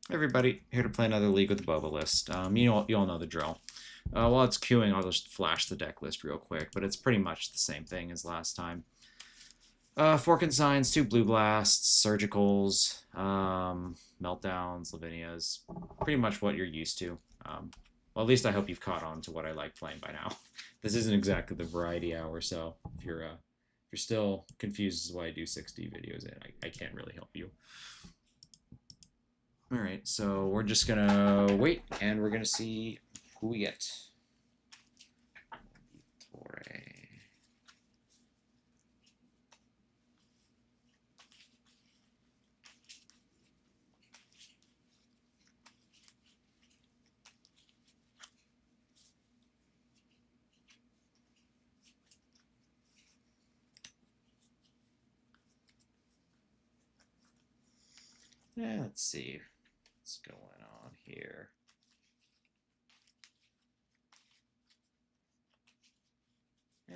Everybody, here to play another league with the Boba list. You all know the drill. While it's queuing, I'll just flash the deck list real quick, but it's pretty much the same thing as last time. Four consigns, two blue blasts, surgicals, meltdowns, Lavinias, pretty much what you're used to. Well, at least I hope you've caught on to what I like playing by now. This isn't exactly the variety hour, so if you're still confused as to why I do 60 videos in, I can't really help you. All right, so we're just gonna wait, and we're gonna see who we get. Let's see what's going on here.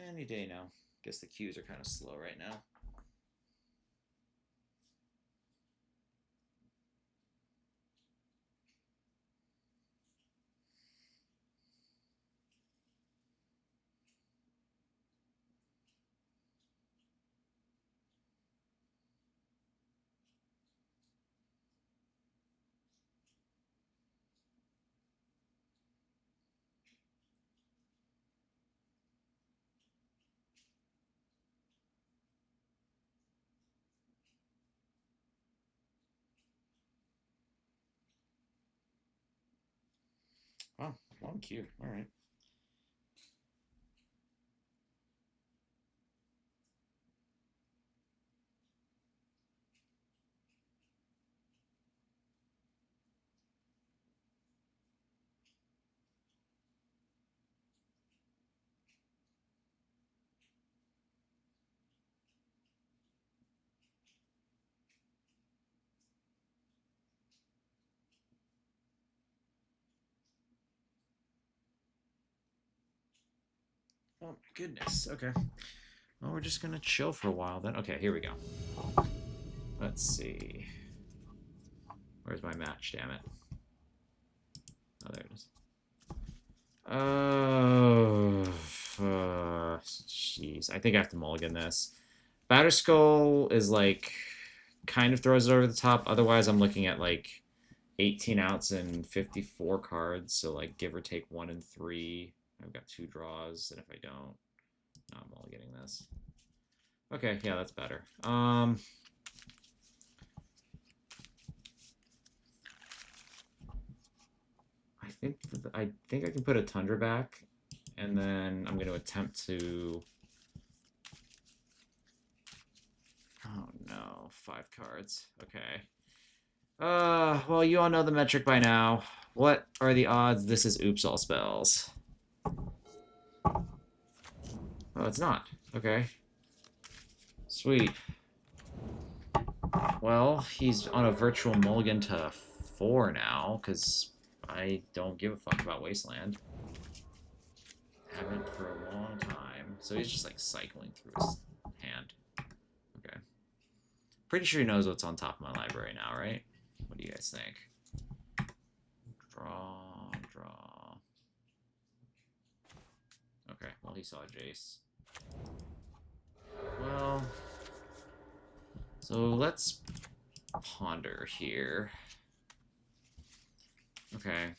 Any day now. Guess the queues are kind of slow right now. Oh, long queue. All right. Oh my goodness. Okay. Well, we're just gonna chill for a while then. Okay, here we go. Let's see. Where's my match? Damn it. Oh, there it is. Oh, jeez. I think I have to mulligan this. Batterskull is like kind of throws it over the top. Otherwise, I'm looking at like 18 outs and 54 cards. So like give or take 1 and 3. I've got 2 draws, and if I don't, no, I'm mulliganing this. Okay, yeah, that's better. I think I can put a Tundra back, and then I'm going to attempt to. Oh no, 5 cards. Okay. Well, you all know the metric by now. What are the odds this is oops all spells? Oh, it's not. Okay. Sweet. Well, he's on a virtual mulligan to 4 now, because I don't give a fuck about Wasteland. Haven't for a long time. So he's just like cycling through his hand. Okay. Pretty sure he knows what's on top of my library now, right? What do you guys think? Draw, draw. Okay, well, he saw Jace. Well, so let's ponder here. Okay,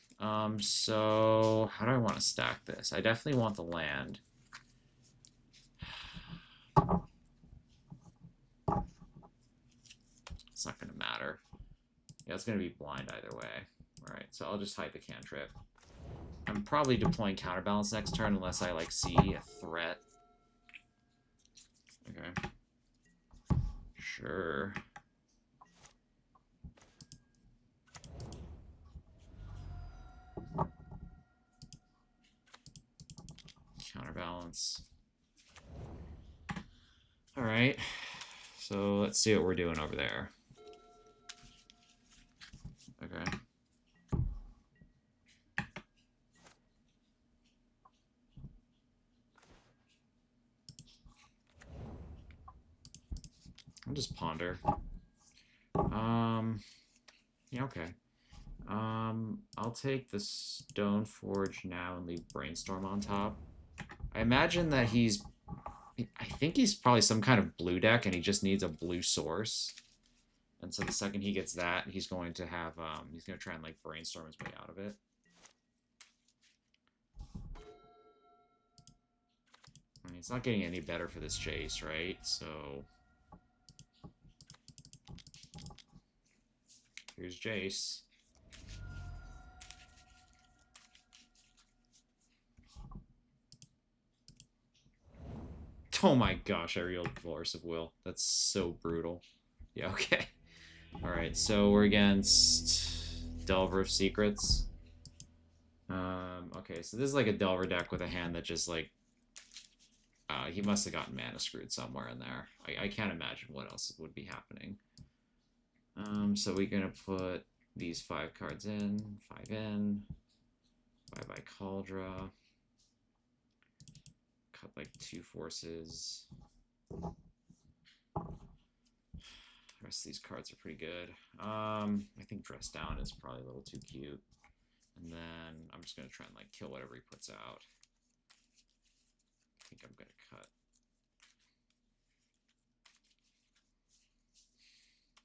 so how do I want to stack this? I definitely want the land. It's not going to matter. Yeah, it's going to be blind either way. Alright, so I'll just hide the cantrip. I'm probably deploying Counterbalance next turn unless I, like, see a threat. Okay. Sure. Counterbalance. Alright. So let's see what we're doing over there. Okay. I'll just ponder. Yeah, okay. I'll take the Stoneforge now and leave Brainstorm on top. I imagine that I think he's probably some kind of blue deck and he just needs a blue source. And so the second he gets that, he's going to have, he's going to try and like brainstorm his way out of it. I mean, it's not getting any better for this Jace, right? So here's Jace. Oh my gosh, I reeled Force of Will. That's so brutal. Yeah, okay. Alright, so we're against Delver of Secrets. Okay, so this is like a Delver deck with a hand that just like... he must have gotten mana screwed somewhere in there. I can't imagine what else would be happening. So we're gonna put these 5 cards in, 5 in, bye-bye Cauldra. Cut like 2 forces. The rest of these cards are pretty good. I think Dress Down is probably a little too cute. And then I'm just going to try and like kill whatever he puts out. I think I'm going to cut.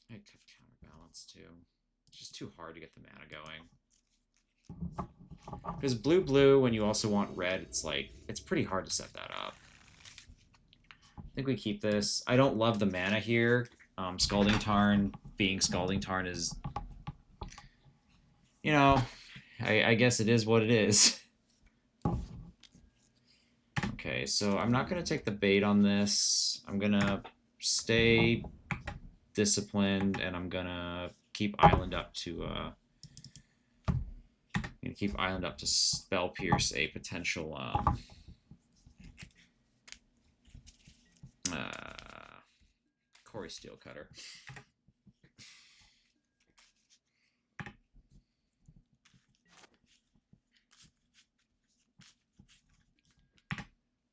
I could Counterbalance too. It's just too hard to get the mana going. Because blue, when you also want red, it's like, it's pretty hard to set that up. I think we keep this. I don't love the mana here. Scalding Tarn, being Scalding Tarn is, you know, I guess it is what it is. Okay, so I'm not going to take the bait on this. I'm going to stay disciplined, and I'm going to keep Island up to... keep Island up to Spell Pierce a potential Corey Steelcutter.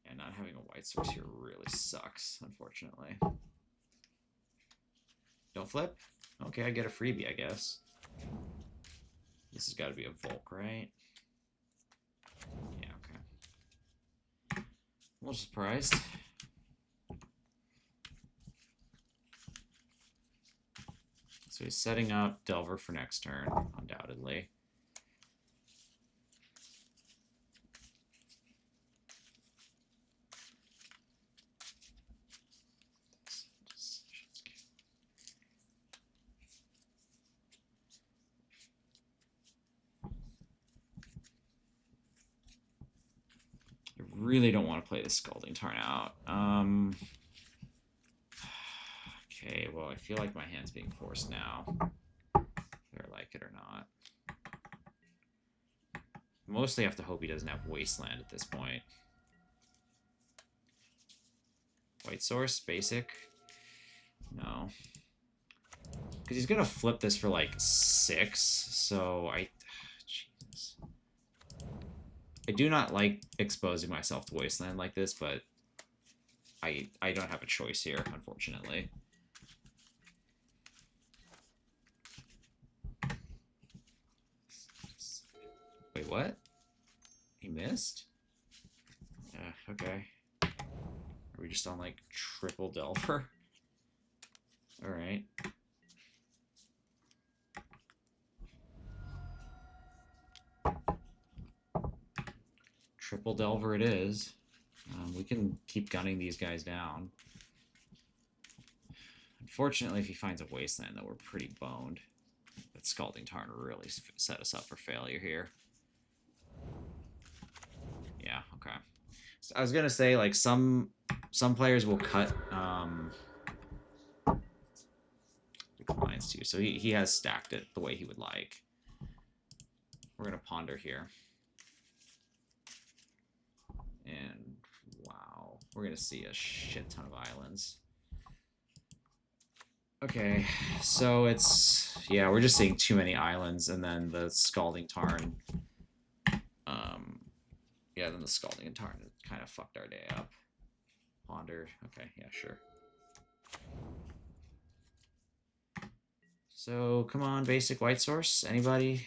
And not having a white source here really sucks, unfortunately. Don't flip? Okay, I get a freebie, I guess. This has got to be a Volk, right? Yeah, okay. A little surprised. So he's setting up Delver for next turn, undoubtedly. I really don't want to play the Scalding Tarn out. Okay, well, I feel like my hand's being forced now, whether I like it or not. Mostly have to hope he doesn't have Wasteland at this point. White source, basic. No. Because he's going to flip this for like 6, so Jesus. I do not like exposing myself to Wasteland like this, but I don't have a choice here, unfortunately. Wait, what? He missed? Okay. Are we just on, like, triple Delver? Alright. Triple Delver it is. We can keep gunning these guys down. Unfortunately, if he finds a Wasteland, though, we're pretty boned. That Scalding Tarn really set us up for failure here. Yeah, okay. So I was gonna say, like, some players will cut declines too, so he has stacked it the way he would like. We're gonna ponder here. And wow, we're gonna see a shit ton of islands. Okay, so it's, yeah, we're just seeing too many islands, and then the Scalding Tarn. Yeah, then the Scalding Tarn kind of fucked our day up. Ponder, okay, yeah, sure. So, come on, basic white source, anybody?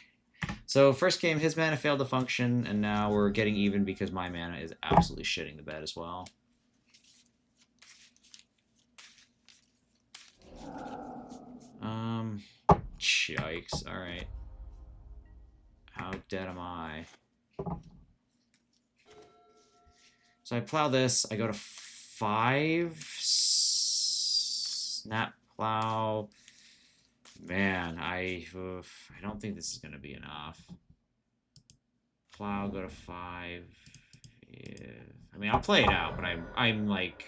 So first game, his mana failed to function, and now we're getting even because my mana is absolutely shitting the bed as well. Yikes. Alright. How dead am I? So I plow this, I go to 5. Snap plow. Man, I don't think this is going to be enough. Plow, go to 5. Yeah. I mean, I'll play it out, but I'm like...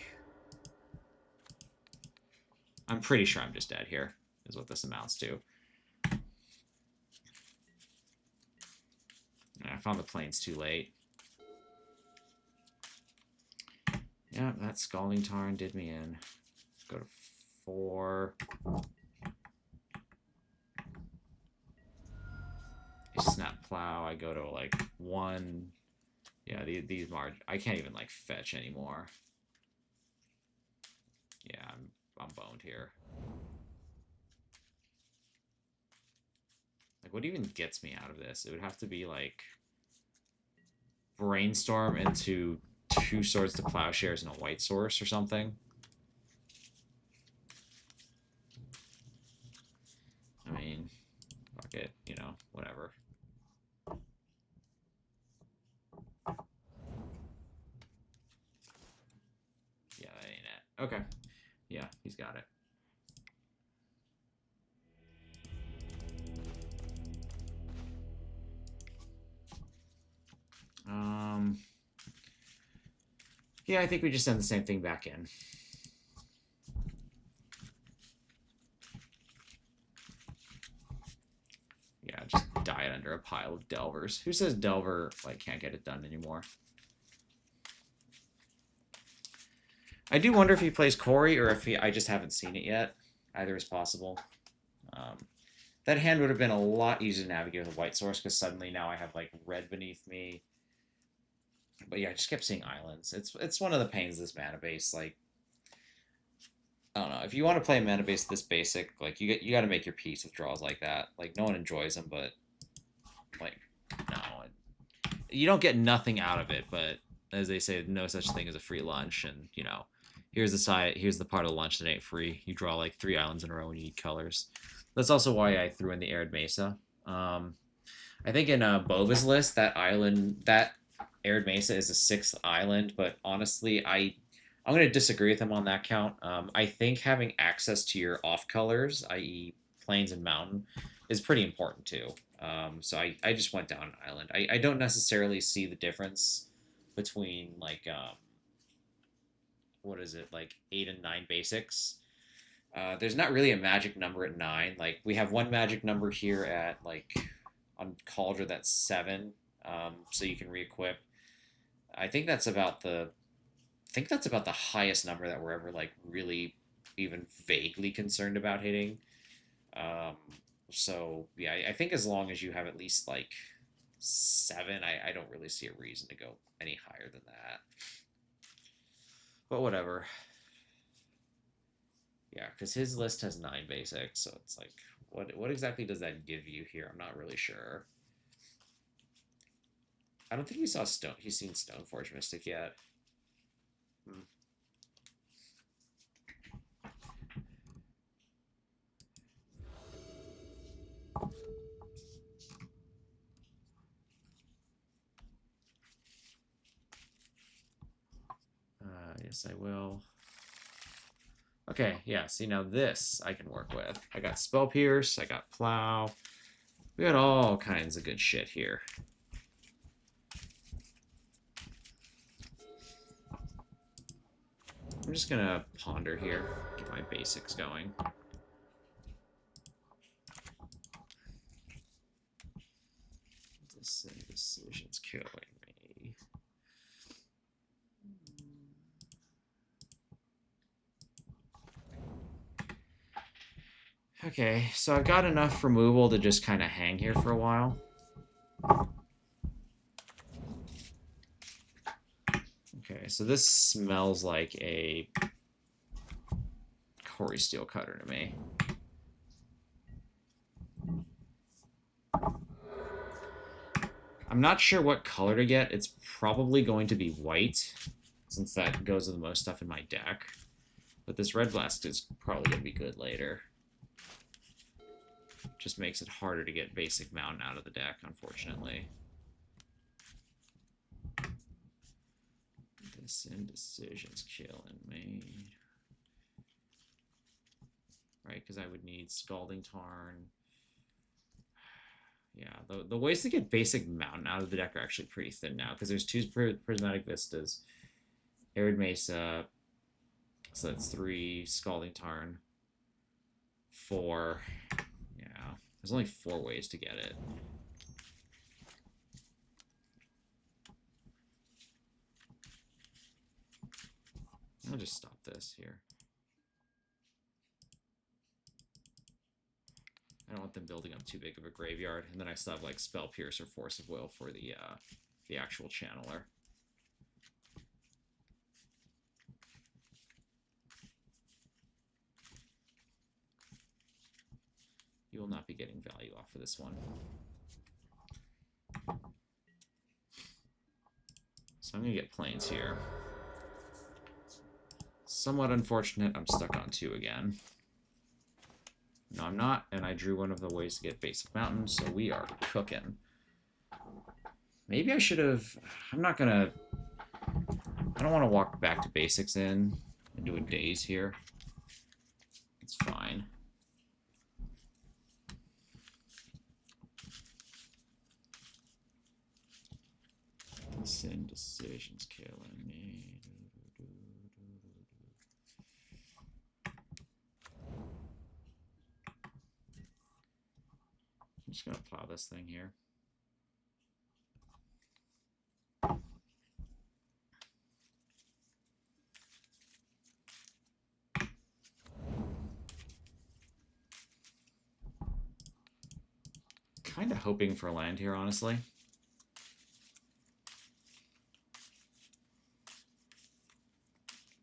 I'm pretty sure I'm just dead here, is what this amounts to. I found the planes too late. Yeah, that Scalding Tarn did me in. Go to 4. I snap plow. I go to like 1. Yeah, these I can't even like fetch anymore. Yeah, I'm boned here. Like, what even gets me out of this? It would have to be like Brainstorm into 2 Swords to Plowshares and a White Source or something. I mean, fuck it, you know, whatever. Yeah, that ain't it. Okay. Yeah, he's got it. Yeah, I think we just send the same thing back in. Yeah, just die it under a pile of Delvers. Who says Delver like can't get it done anymore? I do wonder if he plays Corey or if I just haven't seen it yet. Either is possible. That hand would have been a lot easier to navigate with a White Source because suddenly now I have like red beneath me. But yeah, I just kept seeing islands. It's one of the pains of this mana base. Like, I don't know. If you want to play a mana base this basic, like you got to make your peace with draws like that. Like, no one enjoys them, but like, no, you don't get nothing out of it. But as they say, no such thing as a free lunch. And you know, here's the part of the lunch that ain't free. You draw like 3 islands in a row when you eat colors. That's also why I threw in the Arid Mesa. I think in Bova's list, that Arid Mesa is a 6th island, but honestly, I'm going to disagree with him on that count. I think having access to your off colors, i.e., plains and mountain, is pretty important too. So I just went down an island. I don't necessarily see the difference between like what is it, like 8 and 9 basics. There's not really a magic number at 9. Like, we have one magic number here at like on Cauldron that's 7, so you can re-equip. I think that's about the highest number that we're ever like really even vaguely concerned about hitting. So yeah, I think as long as you have at least like 7, I don't really see a reason to go any higher than that. But whatever. Yeah, because his list has 9 basics, so it's like, what exactly does that give you here? I'm not really sure. I don't think he's seen Stoneforge Mystic yet. Yes, I will. Okay, yeah, see, now this I can work with. I got Spell Pierce, I got Plow. We got all kinds of good shit here. I'm just gonna ponder here, get my basics going. This decision's killing me. Okay, so I've got enough removal to just kind of hang here for a while. Okay, so this smells like a Corey Steel Cutter to me. I'm not sure what color to get. It's probably going to be white, since that goes with the most stuff in my deck. But this Red Blast is probably going to be good later. Just makes it harder to get basic Mountain out of the deck, unfortunately. This indecision's killing me. Right, because I would need Scalding Tarn. Yeah, the ways to get basic Mountain out of the deck are actually pretty thin now, because there's 2 Prismatic Vistas, Arid Mesa, so that's 3, Scalding Tarn, 4, yeah, there's only 4 ways to get it. I'll just stop this here. I don't want them building up too big of a graveyard, and then I still have like Spell Pierce or Force of Will for the actual channeler. You will not be getting value off of this one. So I'm gonna get planes here. Somewhat unfortunate, I'm stuck on 2 again. No, I'm not, and I drew one of the ways to get basic Mountain, so we are cooking. Maybe I should have... I'm not gonna... I don't want to walk back to basics and do a daze here. It's fine. This indecision's killing me. I'm just gonna plow this thing here. Kind of hoping for land here, honestly.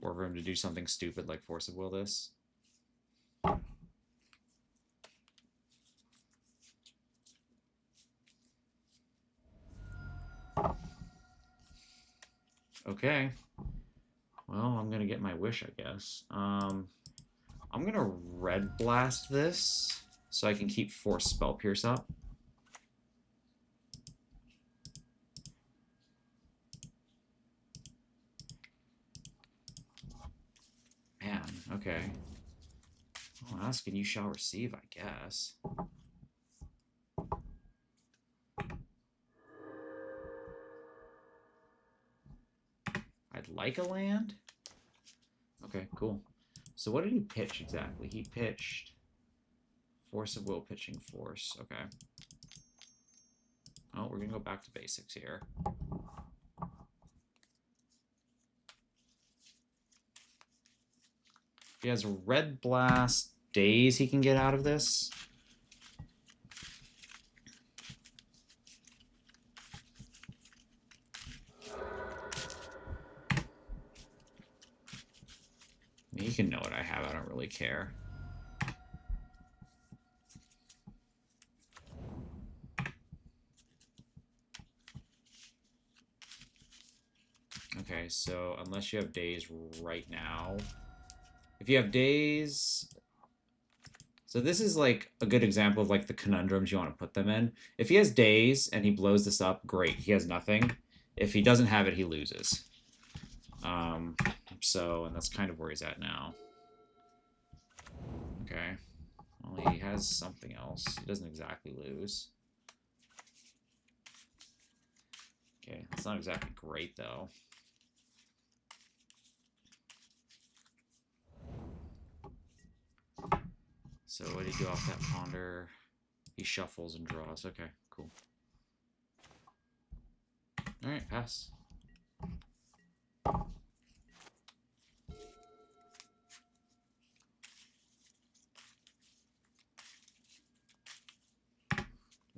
Or for him to do something stupid like Force of Will this. Okay. Well, I'm gonna get my wish, I guess. I'm gonna Red Blast this so I can keep Force Spell Pierce up. Man, okay. Well, ask and you shall receive, I guess. I'd like a land. Okay, cool. So what did he pitch exactly? He pitched Force of Will pitching Force. Okay. Oh, we're gonna go back to basics here. He has Red Blast Daze he can get out of this. You can know what I have, I don't really care. Okay, so unless you have Daze right now. If you have Daze... So this is like a good example of like the conundrums you want to put them in. If he has Daze and he blows this up, great, he has nothing. If he doesn't have it, he loses. And that's kind of where he's at now. Okay. Well, he has something else. He doesn't exactly lose. Okay, that's not exactly great, though. So what did he do off that ponder? He shuffles and draws. Okay, cool. Alright, pass.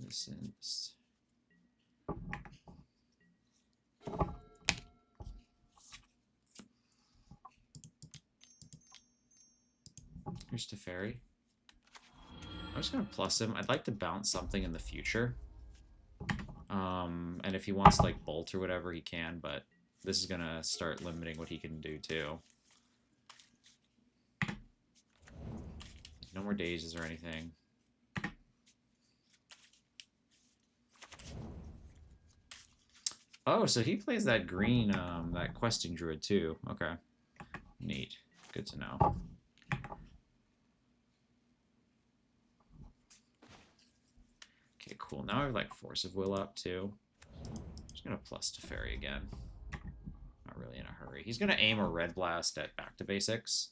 This is... Here's Teferi. I'm just going to plus him. I'd like to bounce something in the future. And if he wants to like bolt or whatever, he can, but this is gonna start limiting what he can do too. No more dazes or anything. Oh, so he plays that green, that questing druid too. Okay. Neat. Good to know. Okay, cool. Now I have like Force of Will up too. Just gonna plus to Fairy again. Not really in a hurry. He's gonna aim a Red Blast at Back to Basics.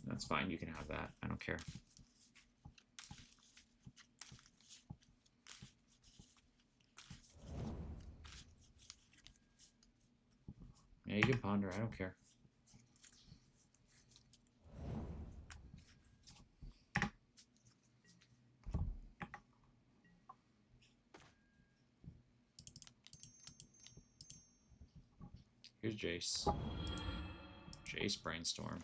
That's fine. You can have that. I don't care. Yeah, you can ponder. I don't care. Here's Jace. Jace Brainstorm.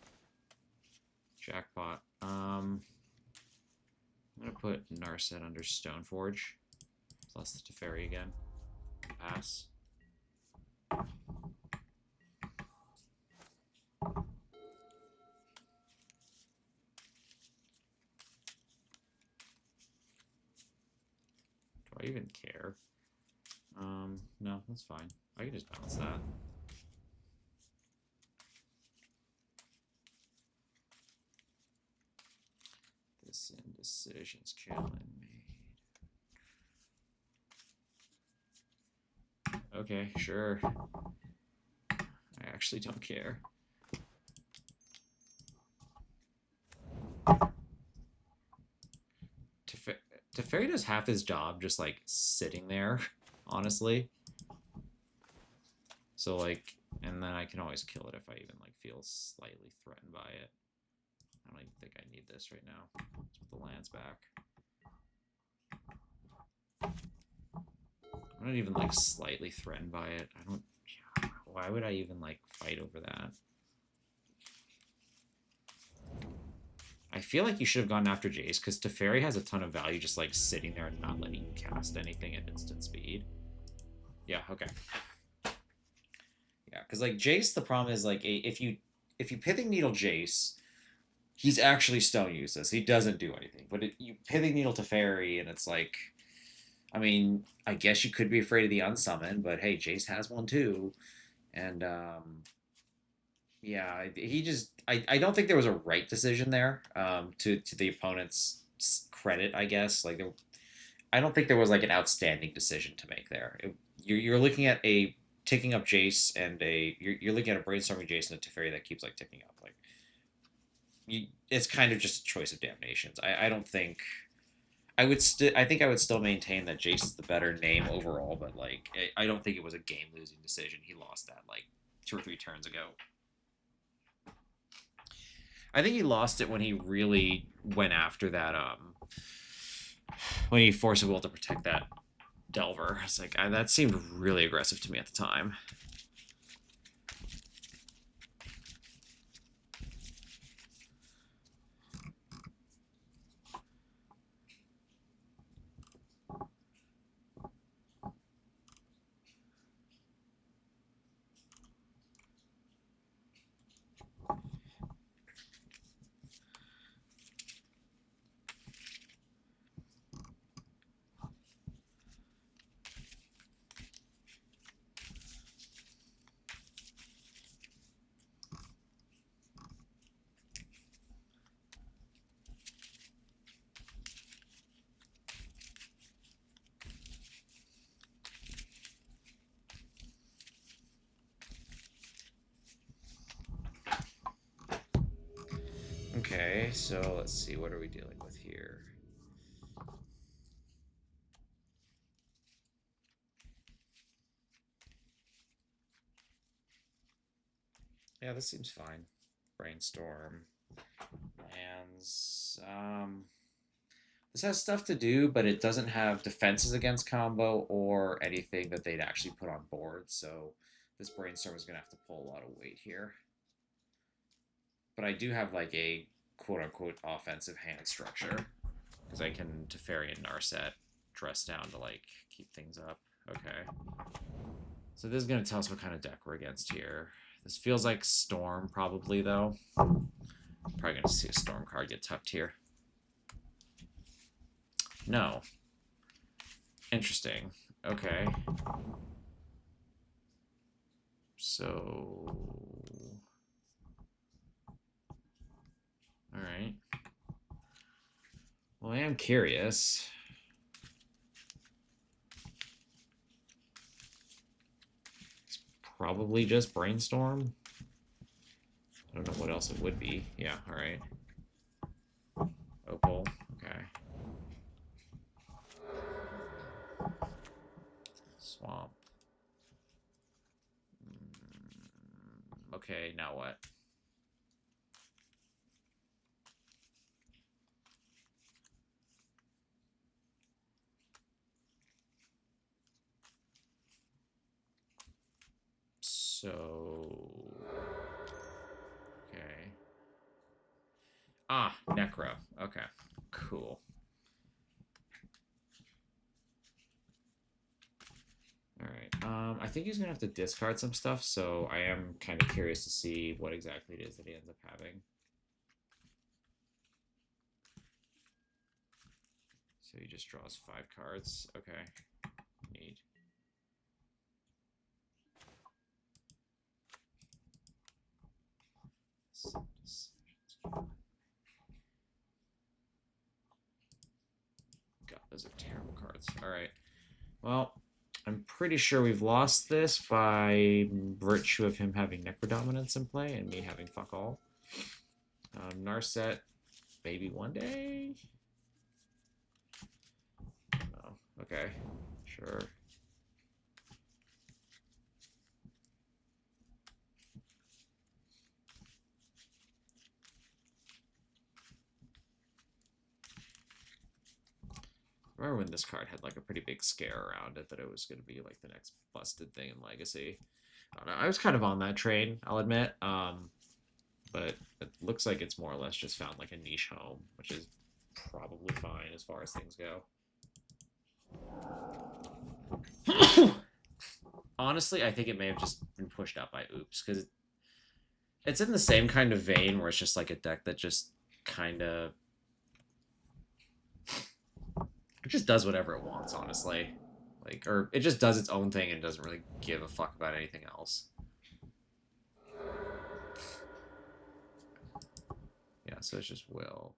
Jackpot. I'm gonna put Narset under Stoneforge. Plus the Teferi again. Pass. Do I even care? No, that's fine. I can just balance that. This indecision's killing me. Okay, sure. I actually don't care. Teferi does half his job just like sitting there, honestly. So like, and then I can always kill it if I even like feel slightly threatened by it. I don't even think I need this right now. Let's put the lands back. I'm not even like slightly threatened by it. I don't. Yeah, why would I even like fight over that? I feel like you should have gone after Jace because Teferi has a ton of value just like sitting there and not letting you cast anything at instant speed. Yeah. Okay. Yeah, because like Jace, the problem is like if you Pithing Needle Jace, he's actually stone useless. He doesn't do anything. But you Pithing Needle Teferi, and it's like, I mean, I guess you could be afraid of the unsummon, but hey, Jace has one too, and yeah, he just I don't think there was a right decision there. To the opponent's credit, I guess like I don't think there was like an outstanding decision to make there. You're looking at a ticking up Jace and you're looking at a brainstorming Jace and a Teferi that keeps like ticking up. Like it's kind of just a choice of damnations. I don't think I think I would still maintain that Jace is the better name overall, but like I don't think it was a game losing decision. He lost that like 2 or 3 turns ago. I think he lost it when he really went after that when he forced a will to protect that Delver. It's like that seemed really aggressive to me at the time. Okay, so let's see, what are we dealing with here? Yeah, this seems fine. Brainstorm. Lands. This has stuff to do, but it doesn't have defenses against combo or anything that they'd actually put on board, so this Brainstorm is going to have to pull a lot of weight here. But I do have like a quote-unquote offensive hand structure because I can Teferi and Narset dress down to like keep things up. Okay. So this is going to tell us what kind of deck we're against here. This feels like Storm probably though. Probably going to see a Storm card get tucked here. No. Interesting. Okay. So... Alright. Well, I am curious. It's probably just Brainstorm. I don't know what else it would be. Yeah, alright. Opal, okay. Swamp. Okay, now what? So... Okay. Ah, Necro. Okay, cool. Alright, I think he's gonna have to discard some stuff, so I am kind of curious to see what exactly it is that he ends up having. So he just draws 5 cards. Okay. Neat. God, those are terrible cards. Alright. Well, I'm pretty sure we've lost this by virtue of him having Necrodominance in play and me having fuck all. Narset, maybe one day? Oh, okay. Sure. I remember when this card had like a pretty big scare around it that it was going to be like the next busted thing in Legacy. I don't know. I was kind of on that train, I'll admit. But it looks like it's more or less just found like a niche home, which is probably fine as far as things go. Honestly, I think it may have just been pushed out by Oops, because it's in the same kind of vein where it's just like a deck that just kind of... It just does whatever it wants, honestly. Like, or it just does its own thing and doesn't really give a fuck about anything else. Yeah, so it's just Will.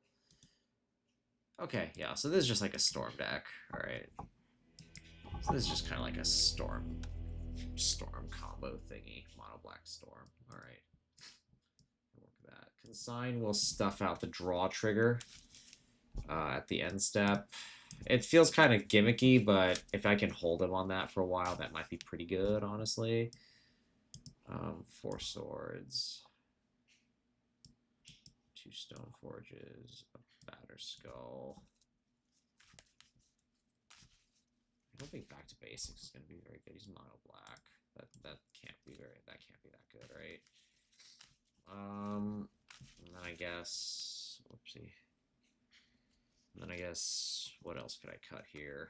Okay, yeah, so this is just like a Storm deck. Alright. So this is just kind of like a Storm combo thingy. Mono black Storm. Alright. Work that. Consign will stuff out the draw trigger at the end step. It feels kind of gimmicky, but if I can hold him on that for a while, that might be pretty good, honestly. 4 swords. 2 stone forges. A batter skull. I don't think back to basics is going to be very good. He's mono black. That can't be that good, right? And then I guess, whoopsie. And then I guess, what else could I cut here?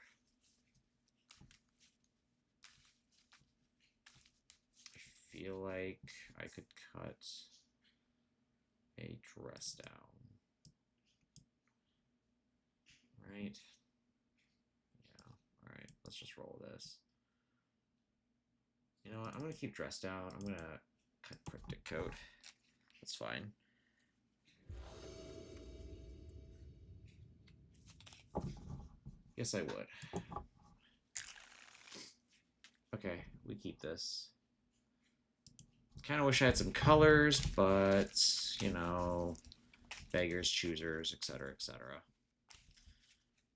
I feel like I could cut a dress down. Right? Yeah, alright, let's just roll this. You know what, I'm going to keep dress down. I'm going to cut Cryptic Code. That's fine. Yes, I would. Okay, we keep this. Kind of wish I had some colors, but, you know, beggars, choosers, etc., etc.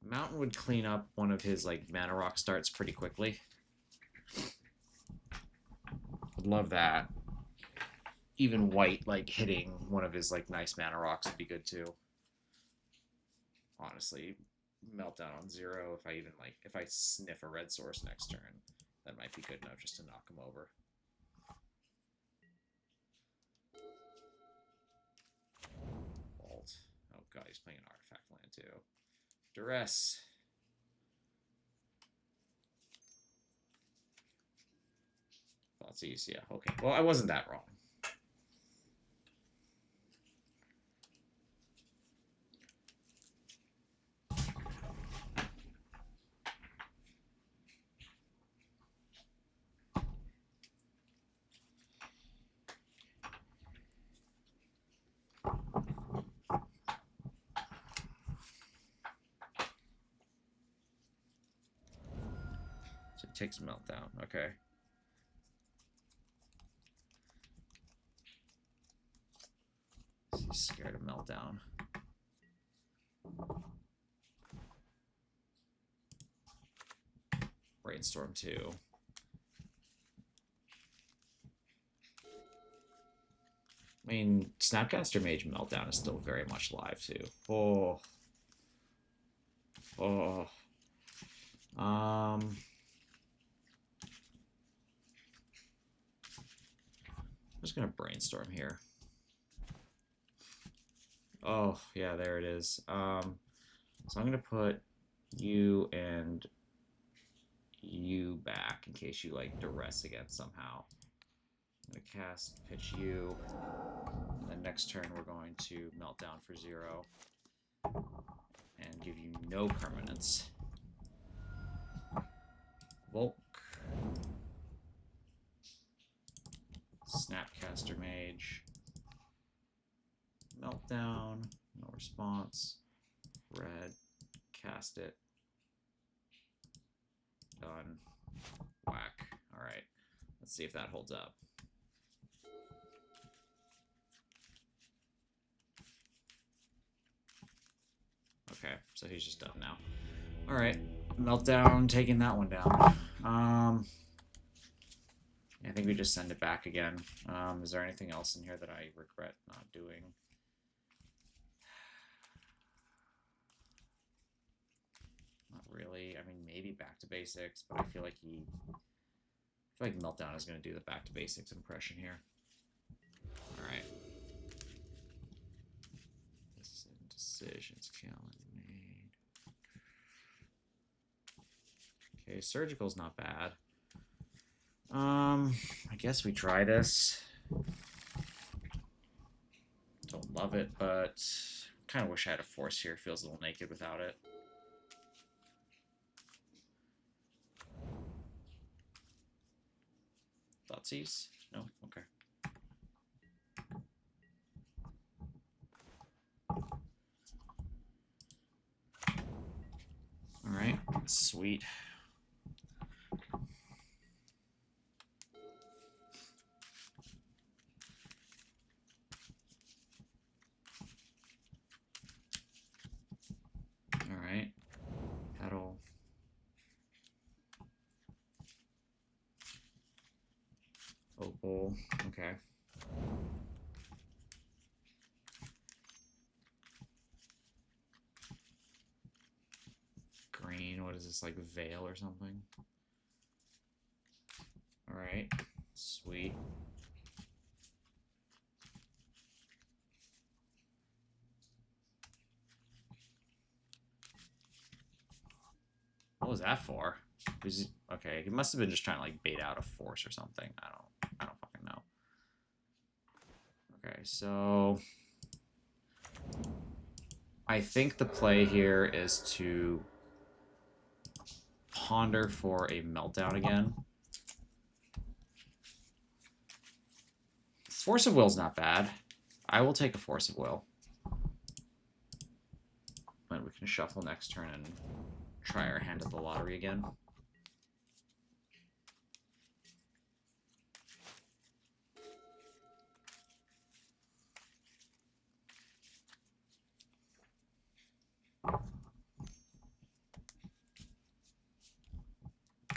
Mountain would clean up one of his, like, mana rock starts pretty quickly. Would love that. Even white, like, hitting one of his, like, nice mana rocks would be good, too. Honestly, Meltdown on 0, if I sniff a red source next turn, that might be good enough just to knock him over. god, he's playing an artifact land too. Duress. Thoughtseize, yeah, okay. Well, I wasn't that wrong. So it takes Meltdown, okay. He's scared of Meltdown. Brainstorm 2. I mean, Snapcaster Mage Meltdown is still very much live too. Oh. Oh. I'm just gonna brainstorm here. Oh, yeah, there it is. So I'm gonna put you and you back in case you like duress again somehow. I'm gonna cast pitch you, and then next turn we're going to Meltdown for 0 and give you no permanence. Volk. Snapcaster Mage. Meltdown. No response. Red. Cast it. Done. Whack. Alright. Let's see if that holds up. Okay, so he's just done now. Alright. Meltdown, taking that one down. I think we just send it back again. Is there anything else in here that I regret not doing? Not really. I mean, maybe back to basics, but I feel like Meltdown is going to do the back to basics impression here. All right. Decisions Callan made. Okay, surgical's not bad. I guess we try this. Don't love it, but kind of wish I had a force here. Feels a little naked without it. Thoughtseize? No? Okay. Alright, sweet. Alright. Petal. Opal. Okay. Green. What is this, like Veil or something? Alright. Sweet. What was that for? Okay, he must have been just trying to like bait out a force or something. I don't fucking know. Okay, so I think the play here is to ponder for a Meltdown again. Force of Will's not bad. I will take a Force of Will. And we can shuffle next turn and try our hand at the lottery again.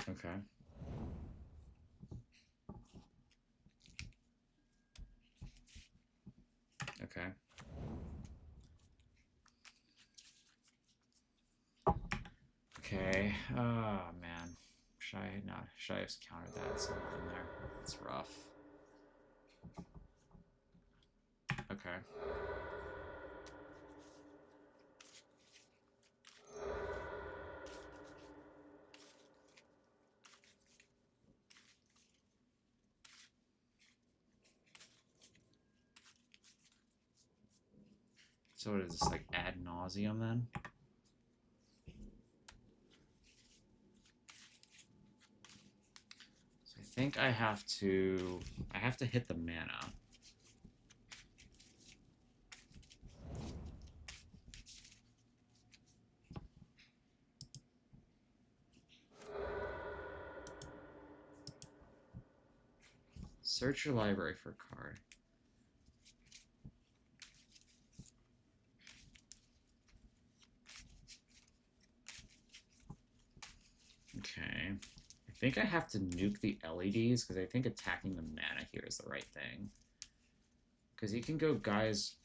Okay. Okay. Okay. Oh man. Should I have countered that somewhere in there? It's rough. Okay. So what is this, like ad nauseum then? So I think I have to hit the mana. Search your library for a card. Okay. I think I have to nuke the LEDs because I think attacking the mana here is the right thing. Because you can go Guy's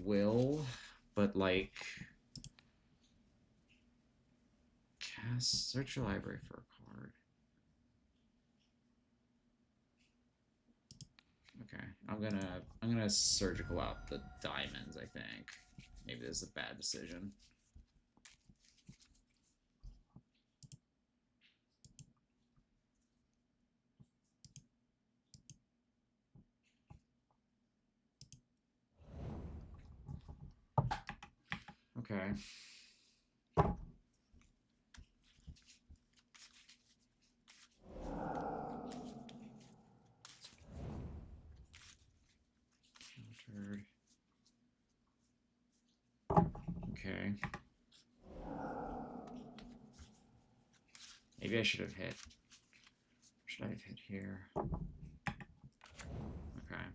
Will, but like... Search your library for a card. Okay, I'm gonna surgical out the diamonds, I think. Maybe this is a bad decision. Okay. Countered. Okay. Maybe I should have hit. Should I have hit here? Okay.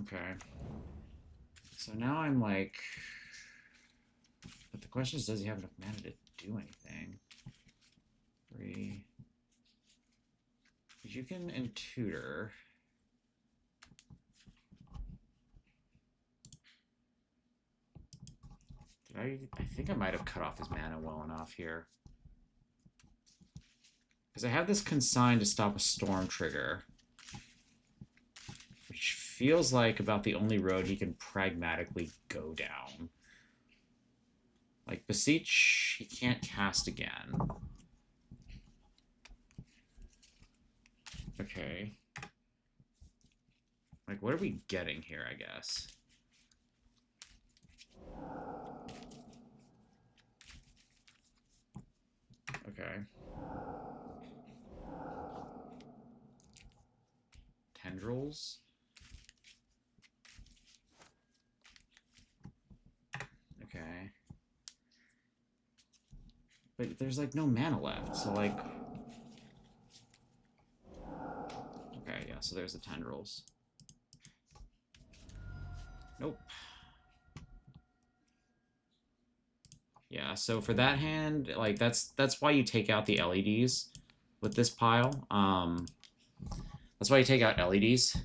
Okay. So now I'm like... But the question is, does he have enough mana to do anything? 3... You can intutor. I think I might have cut off his mana well enough here. Because I have this consign to stop a storm trigger. Which feels like about the only road he can pragmatically go down. Like, Beseech, he can't cast again. Okay. Like, what are we getting here, I guess? Okay. Tendrils. Okay. But there's, like, no mana left, so, like... Okay, yeah, so there's the tendrils. Nope. Yeah, so for that hand, like, that's why you take out the LEDs with this pile. That's why you take out LEDs.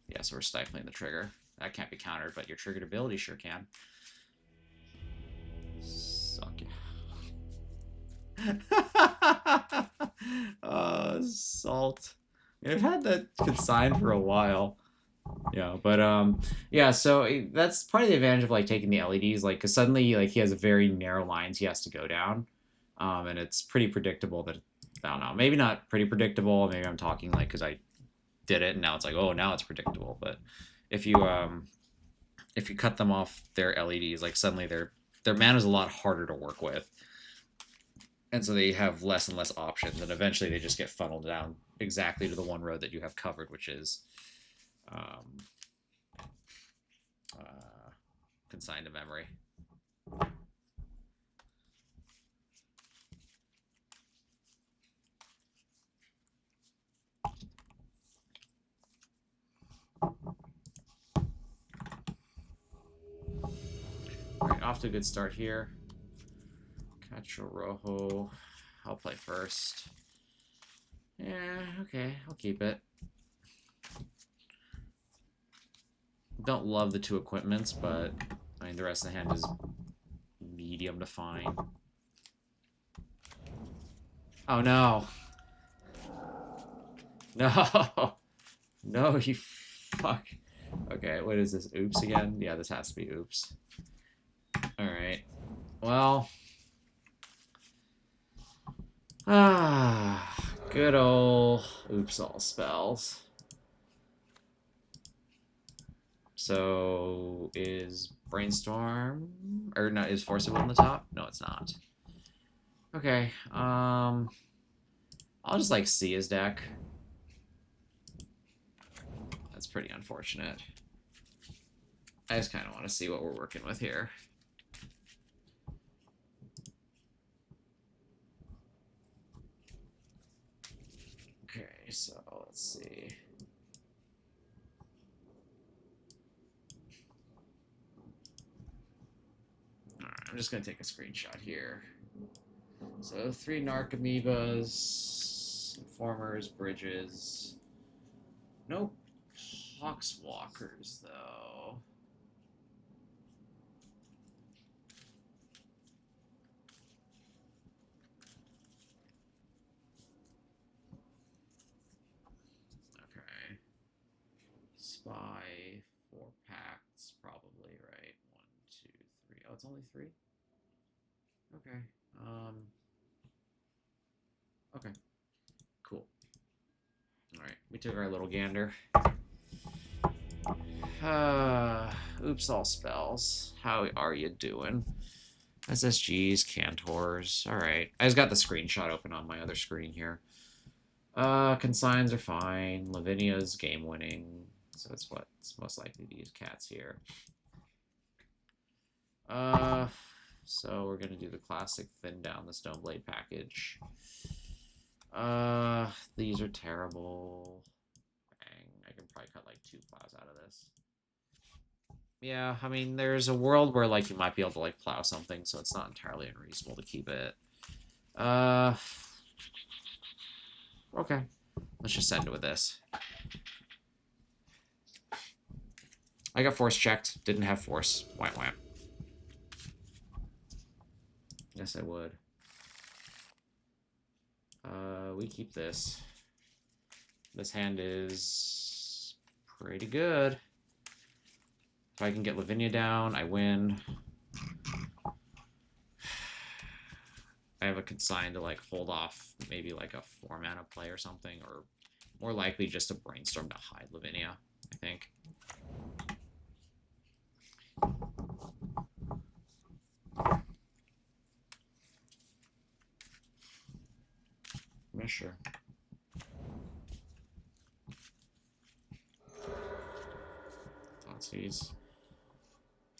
Yeah, so we're stifling the trigger. That can't be countered, but your triggered ability sure can. Suck it. Salt. I've had that consigned for a while. Yeah, but yeah, so that's part of the advantage of like taking the LEDs, like, because suddenly like he has very narrow lines he has to go down, and it's pretty predictable that, I don't know, maybe not pretty predictable, maybe I'm talking like because I did it and now it's like, oh, now it's predictable, but if you cut them off their LEDs, like suddenly their mana is a lot harder to work with, and so they have less and less options, and eventually they just get funneled down exactly to the one road that you have covered, which is consigned to memory. Alright, off to a good start here. Cacho Rojo. I'll play first. Yeah, okay, I'll keep it. Don't love the two equipments, but I mean the rest of the hand is medium to fine. Oh no! No! No, you fuck. Okay, what is this? Oops again? Yeah, this has to be oops. Alright. Well. Good old oops all spells. So is Brainstorm, or no, is Force of Will on the top? No, it's not. Okay, I'll just like see his deck. That's pretty unfortunate. I just kind of want to see what we're working with here. Okay, so let's see. Alright, I'm just going to take a screenshot here. So 3 Narc Amoebas, Informers, Bridges. No Poxwalkers, though. Okay. Spy, 4 packs, probably, right? 1, 2, 3. Oh, it's only 3? Okay. Okay. Cool. Alright, we took our little gander. Oops, all spells. How are you doing? SSGs, Cantors. Alright. I just got the screenshot open on my other screen here. Consigns are fine. Lavinia's game winning. So it's what it's most likely to use cats here. So we're gonna do the classic thin down the Stoneblade package. These are terrible. Dang, I can probably cut like 2 plows out of this. Yeah, I mean, there's a world where like you might be able to like plow something, so it's not entirely unreasonable to keep it. Okay. Let's just end with this. I got force checked. Didn't have force. Wham wham. Yes, I would. We keep this. This hand is pretty good. If I can get Lavinia down, I win. I have a consign to like hold off maybe like a 4 mana play or something, or more likely just a Brainstorm to hide Lavinia, I think. Yeah, sure. Thoughtseize.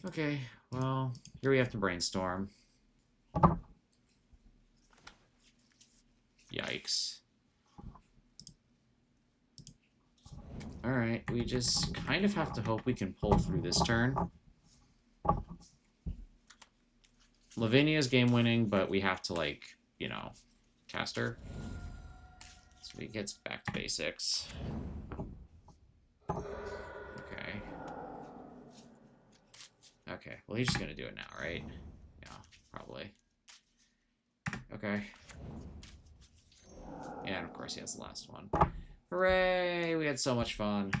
Okay, well, here we have to Brainstorm. Yikes. Alright, we just kind of have to hope we can pull through this turn. Lavinia's game winning, but we have to, like, you know, cast her. So he gets back to basics. Okay. Okay, well, he's just gonna do it now, right? Yeah, probably. Okay. Yeah, and of course he has the last one. Hooray! We had so much fun.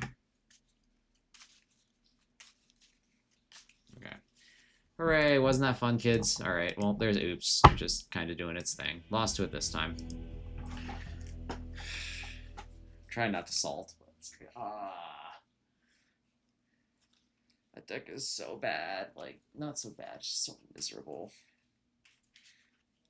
Okay. Hooray, wasn't that fun, kids? Alright, well, there's Oops, just kind of doing its thing. Lost to it this time. Try not to salt, but it's good. That deck is so bad. Like, not so bad, just so miserable.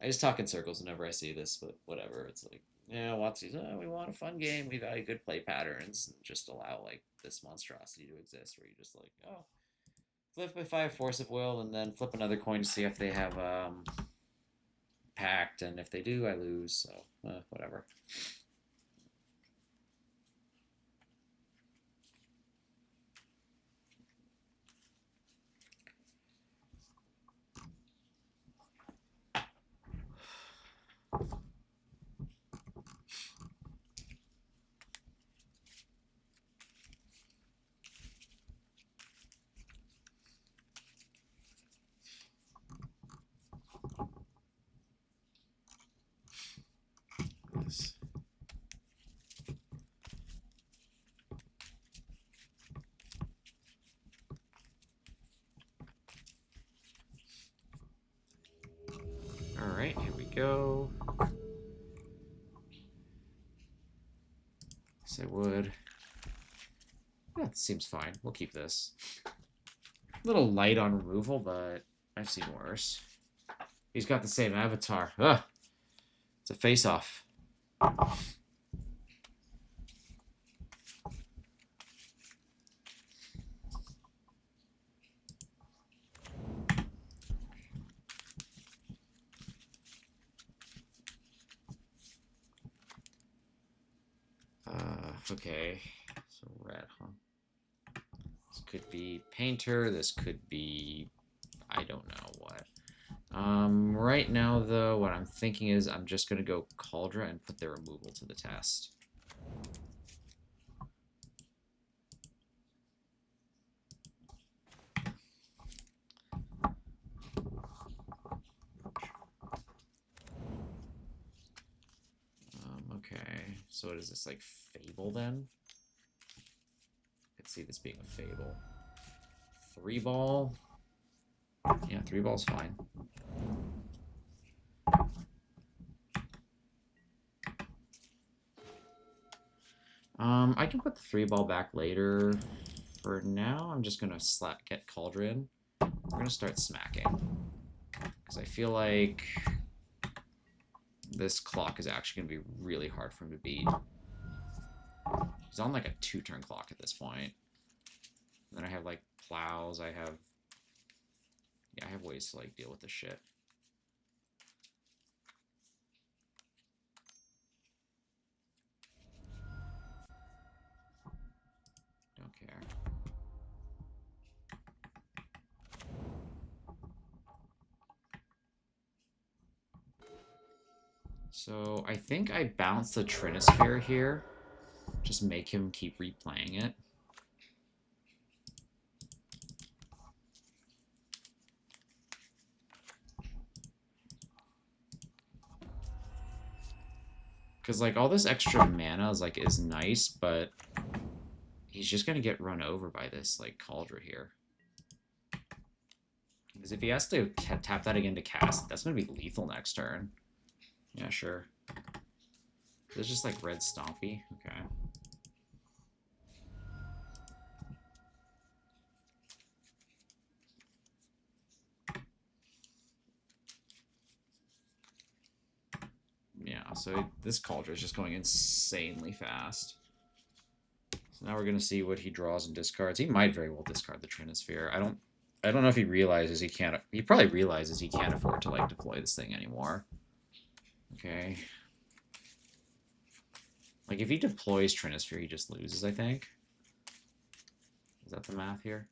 I just talk in circles whenever I see this, but whatever. It's like, yeah, Watsy's, we want a fun game. We value good play patterns. And just allow, like, this monstrosity to exist where you just, like, oh, flip if I have Force of Will, and then flip another coin to see if they have Pact, and if they do, I lose. So, whatever. This. Alright, here we go. Yes, I would. That seems fine. We'll keep this. A little light on removal, but I've seen worse. He's got the same avatar. Ugh. It's a face-off. Okay. So red, huh? This could be painter. This could be... I don't know what. Right now, though, what I'm thinking is I'm just going to go Cauldra and put their removal to the test. Okay, so what is this, like, Fable, then? I could see this being a Fable. 3-ball? Yeah, 3-ball's fine. I can put the 3-ball back later. For now, I'm just gonna get Cauldra in. We're gonna start smacking. Because I feel like this clock is actually gonna be really hard for him to beat. He's on like a 2-turn clock at this point. And then I have like plows, I have ways to like deal with this shit. Don't care. So I think I bounce the Trinisphere here. Just make him keep replaying it. Because like all this extra mana is nice, but he's just gonna get run over by this like Cauldra here. Because if he has to tap that again to cast, that's gonna be lethal next turn. Yeah, sure. It's just like red Stompy. Okay. Yeah, so this Cauldra is just going insanely fast. So now we're gonna see what he draws and discards. He might very well discard the Trinisphere. I don't know if he realizes he can't. He probably realizes he can't afford to like deploy this thing anymore. Okay. Like if he deploys Trinisphere, he just loses, I think. Is that the math here?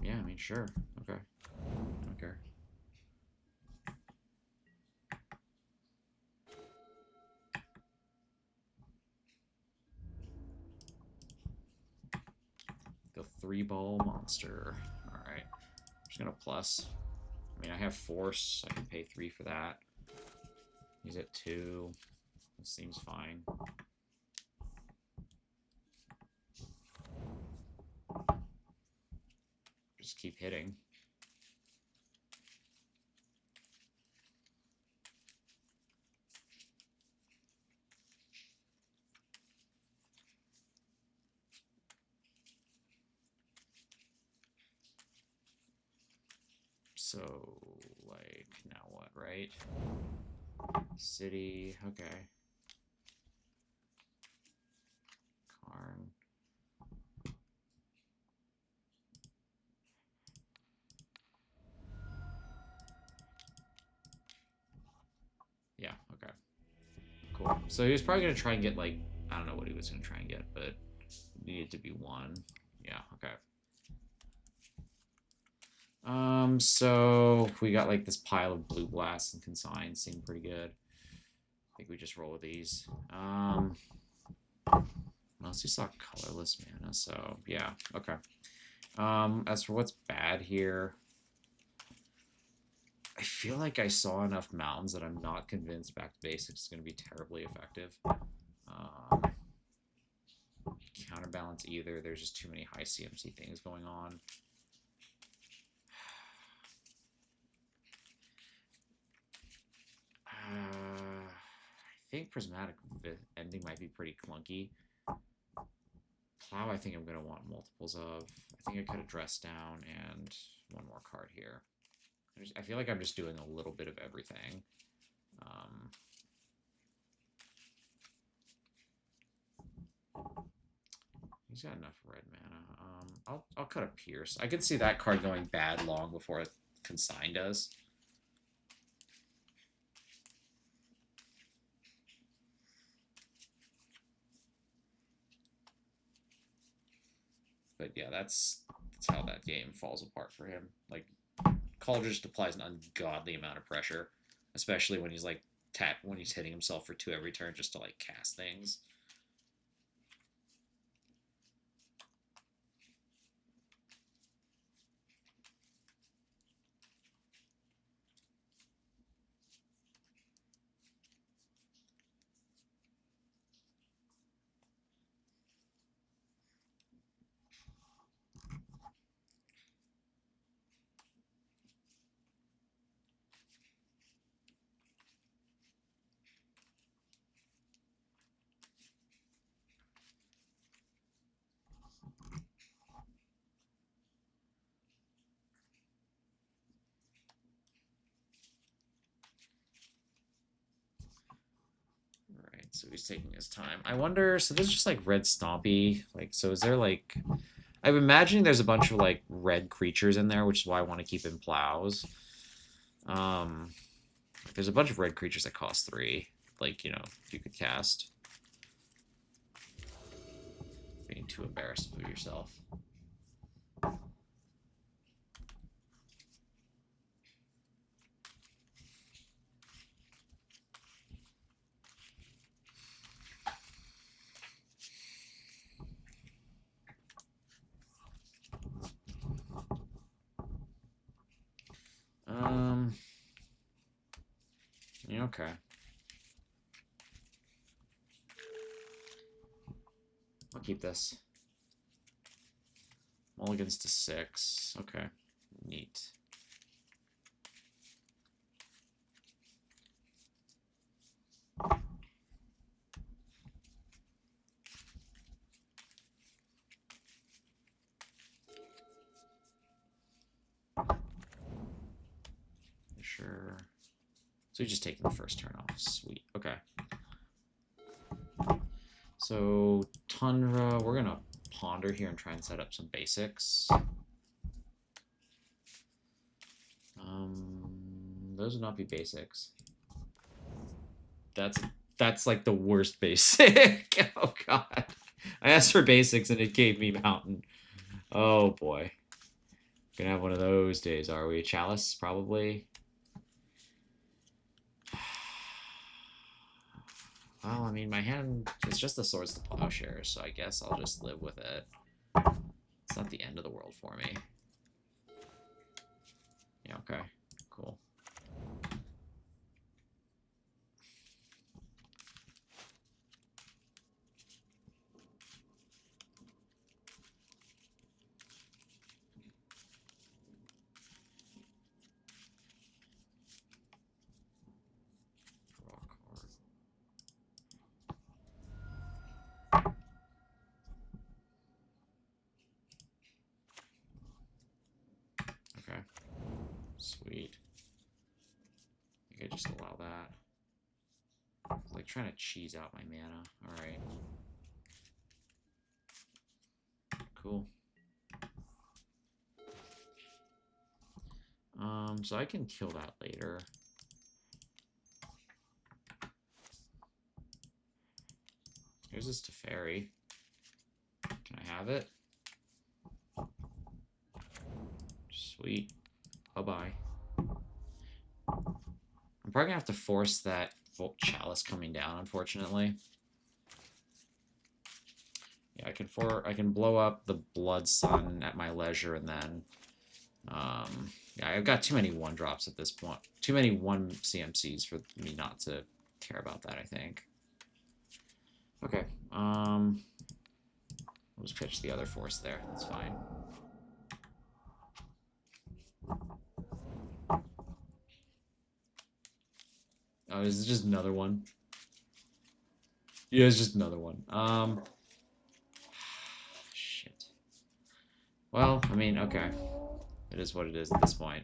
Yeah, I mean, sure. Okay. I don't care. The 3-ball monster. Alright. I'm just gonna plus. I mean, I have force. I can pay 3 for that. He's at 2. This seems fine. Just keep hitting. So, like, now what, right? City, okay. Karn. Yeah, okay. Cool. So he was probably going to try and get, like, I don't know what he was going to try and get, but it needed to be 1. Yeah, okay. So we got like this pile of blue blasts and consigns, seem pretty good. I think we just roll with these. Mostly saw colorless mana, so yeah, okay. As for what's bad here, I feel like I saw enough mountains that I'm not convinced back to basics is going to be terribly effective. Counterbalance either. There's just too many high CMC things going on. think Prismatic Ending might be pretty clunky. Plow, I think I'm going to want multiples of. I think I could have dressed down and one more card here. I feel like I'm just doing a little bit of everything. He's got enough red mana. I'll cut a Pierce. I can see that card going bad long before Consign does. But yeah, that's how that game falls apart for him. Like, Cauldron just applies an ungodly amount of pressure, especially when he's like when he's hitting himself for 2 every turn just to like cast things. So he's taking his time. I wonder, so this is just like red Stompy. Like, so is there like, I'm imagining there's a bunch of like red creatures in there, which is why I want to keep in plows. There's a bunch of red creatures that cost 3. Like, you know, you could cast. Being too embarrassed to move yourself. Yeah, okay. I'll keep this. Mulligans to 6. Okay. Neat. Sure. So he's just taking the first turn off. Sweet. Okay. So Tundra, we're gonna ponder here and try and set up some basics. Those would not be basics. That's like the worst basic. Oh god. I asked for basics and it gave me mountain. Oh boy. Gonna have one of those days, are we? Chalice, probably. Well, I mean, my hand, it's just the Swords to Plowshares, so I guess I'll just live with it. It's not the end of the world for me. Yeah, okay. Cool. Okay. Sweet. I think I just allow that. It's like trying to cheese out my mana. Alright. Cool. So I can kill that later. Here's this Teferi. Can I have it? Sweet. Bye-bye. I'm probably gonna have to force that Volt Chalice coming down, unfortunately. Yeah, I can blow up the Blood Sun at my leisure, and then yeah, I've got too many 1-drops at this point. Too many 1 CMCs for me not to care about that, I think. Okay. We'll just pitch the other force there. That's fine. Oh, is it just another one? Yeah, it's just another one. Shit. Well, I mean, okay. It is what it is at this point.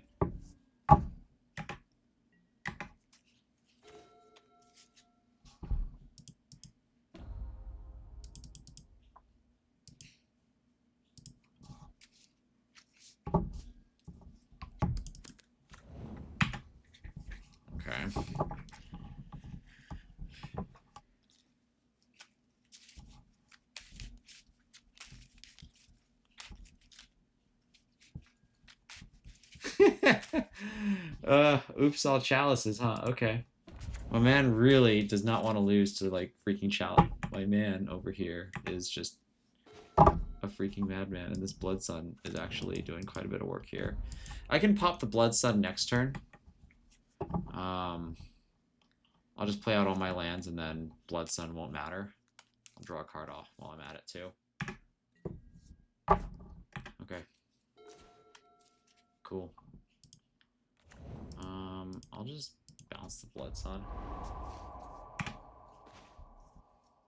Okay. Oops, all chalices, huh? Okay. My man really does not want to lose to, like, freaking chalice. My man over here is just a freaking madman, and this Blood Sun is actually doing quite a bit of work here. I can pop the Blood Sun next turn. I'll just play out all my lands, and then Blood Sun won't matter. I'll draw a card off while I'm at it, too. Okay. Cool. I'll just bounce the Blood Sun.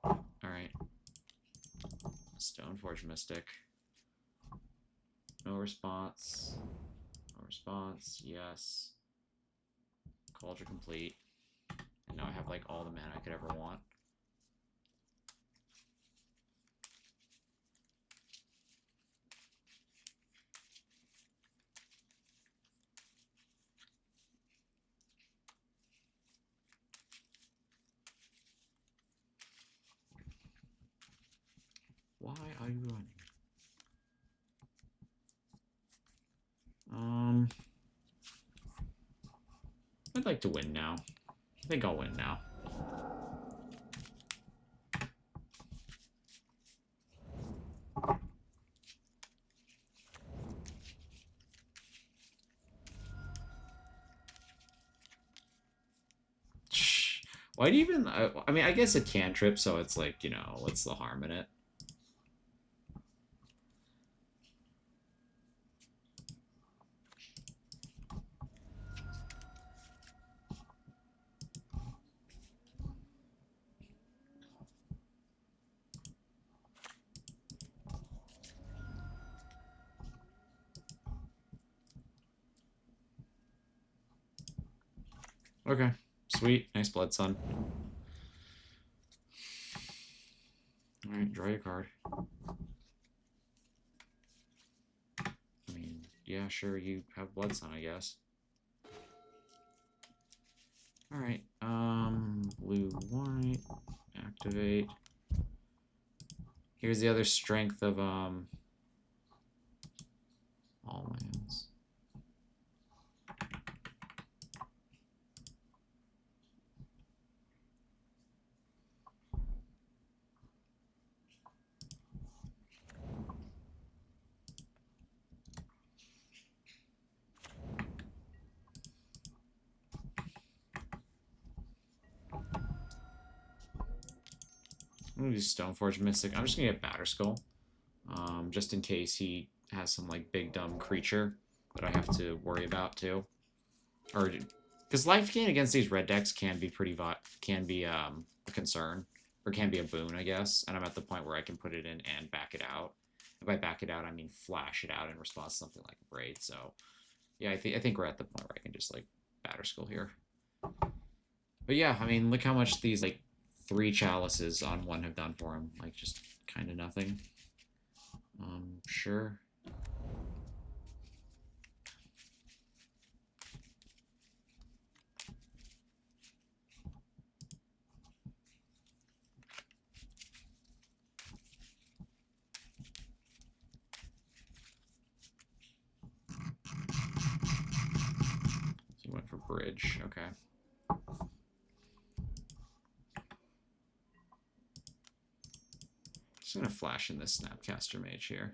Alright. Stoneforge Mystic. No response. No response. Yes. Cauldron complete. And now I have, like, all the mana I could ever want. Why are you running? I'd like to win now. I think I'll win now. Why do you even... I mean, I guess it can trip, so it's like, you know, what's the harm in it? Okay. Sweet. Nice Blood Sun. Alright, draw your card. I mean, yeah, sure, you have Blood Sun, I guess. Alright, blue, white, activate. Here's the other strength of, all lands. I'm gonna do Stoneforge Mystic. I'm just gonna get Batterskull. Just in case he has some, like, big dumb creature that I have to worry about too. Or because life gain against these red decks can be a concern, or can be a boon, I guess. And I'm at the point where I can put it in and back it out. And by back it out, I mean flash it out in response to something like a Braid. So yeah, I think we're at the point where I can just, like, Batterskull here. But yeah, I mean, look how much these, like, 3 chalices on 1 have done for him. Like, just kind of nothing. Sure. He went for bridge. Okay. Just gonna flash in this Snapcaster Mage here.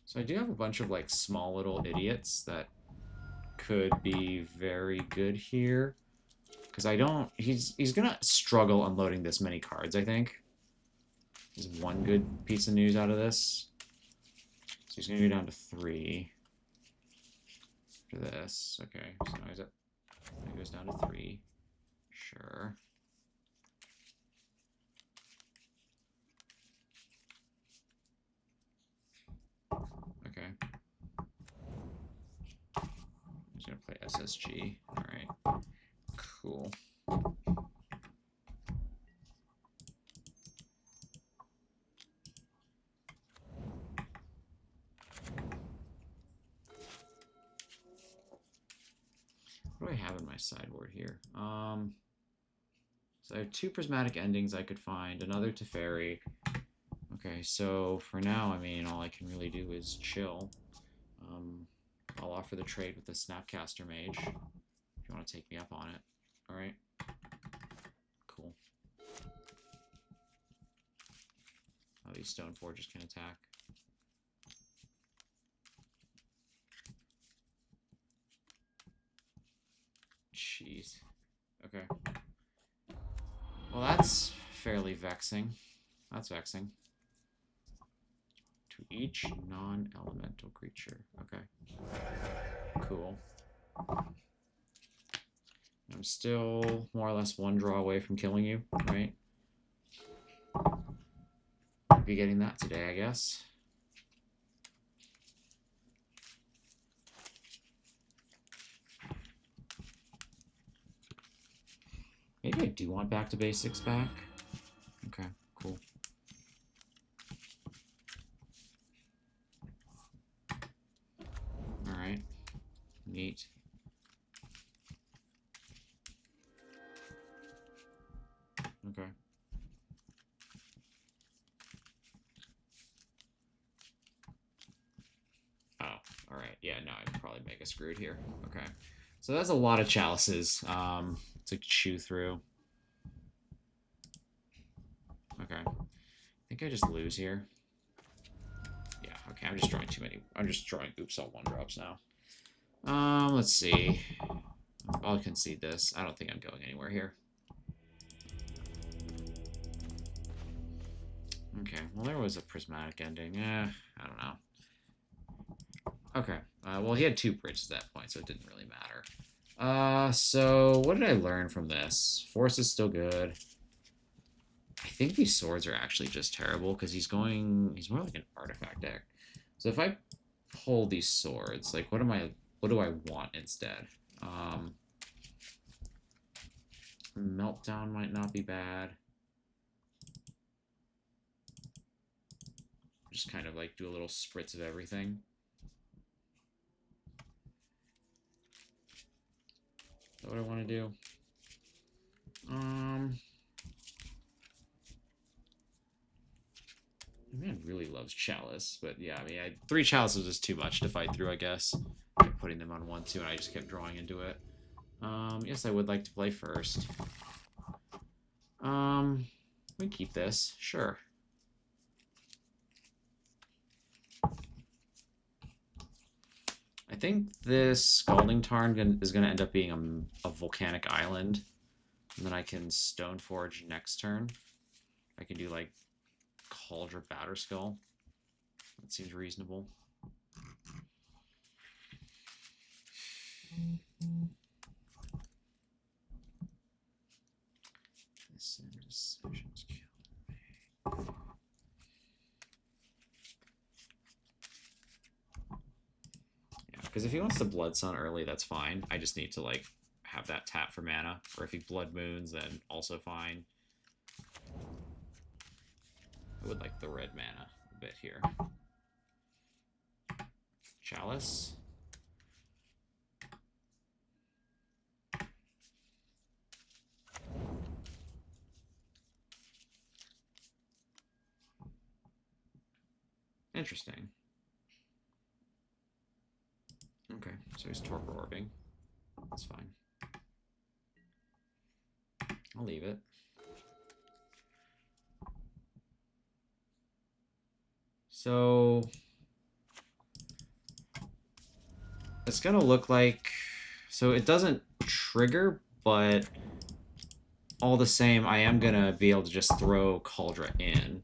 So I do have a bunch of like small little idiots that could be very good here. Because I don't... He's going to struggle unloading this many cards, I think. There's one good piece of news out of this. So he's going to go down to 3. For this. Okay, so now he's at... He goes down to 3. Sure. Okay. He's going to play SSG. Alright. Cool. What do I have in my sideboard here? So I have 2 prismatic endings I could find, another Teferi. Okay, so for now, I mean, all I can really do is chill. I'll offer the trade with the Snapcaster Mage, if you want to take me up on it. Alright. Cool. Oh, these Stoneforges can attack. Jeez. Okay. Well, that's fairly vexing. That's vexing. To each non-elemental creature. Okay. Cool. I'm still more or less 1 draw away from killing you, right? I'll be getting that today, I guess. Maybe I do want Back to Basics back. Okay, cool. Alright. Neat. Okay. Oh, alright. Yeah, no, I'd probably make a screwed here. Okay. So that's a lot of chalices to chew through. Okay. I think I just lose here. Yeah, okay, I'm just drawing too many. I'm just drawing oops all 1-drops now. Let's see. I'll concede this. I don't think I'm going anywhere here. Okay, well there was a prismatic ending. I don't know. Okay, well he had 2 bridges at that point, so it didn't really matter. So what did I learn from this? Force is still good. I think these swords are actually just terrible because he's more like an artifact deck. So if I pull these swords, like what do I want instead? Meltdown might not be bad. Just kind of like do a little spritz of everything. Is that what I want to do? Man really loves Chalice, but yeah, I mean, 3 Chalices is too much to fight through, I guess. Kept putting them on 1-2, and I just kept drawing into it. Yes, I would like to play first. We keep this, sure. I think this Scalding Tarn is going to end up being a volcanic island, and then I can Stoneforge next turn. I can do like Cauldron Batterskull. That seems reasonable. This indecision's killing me. Yeah, because if he wants to Blood Sun early, that's fine. I just need to like have that tap for mana, or if he Blood Moons, then also fine. I would like the red mana a bit here. Chalice. Interesting. Okay, so he's Torpor Orbing. That's fine. I'll leave it. So it's gonna look like, so it doesn't trigger, but all the same, I am gonna be able to just throw Cauldron in.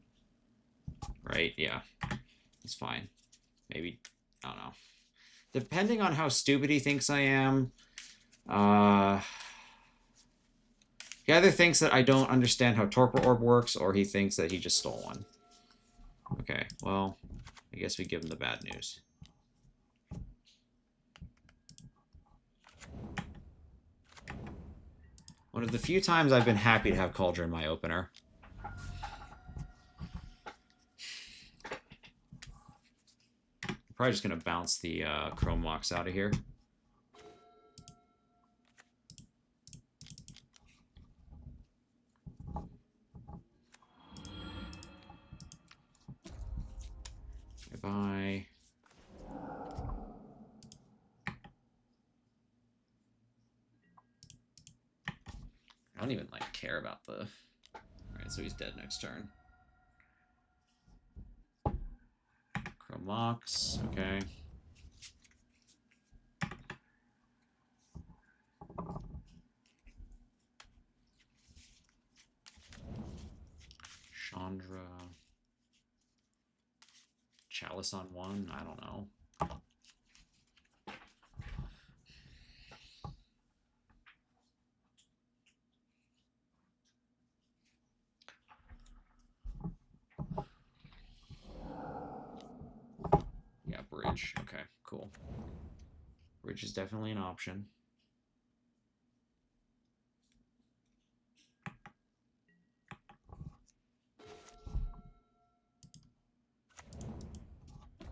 Right? Yeah. It's fine. Maybe, I don't know. Depending on how stupid he thinks I am, he either thinks that I don't understand how Torpor Orb works, or he thinks that he just stole one. Okay, well, I guess we give him the bad news. One of the few times I've been happy to have Cauldron in my opener. I'm probably just going to bounce the Chrome Mox out of here. Bye-bye. I don't even, like, care about the... Alright, so he's dead next turn. Chrome Mox, okay. Chandra... Chalice on one? I don't know. Yeah, Bridge. Okay, cool. Bridge is definitely an option.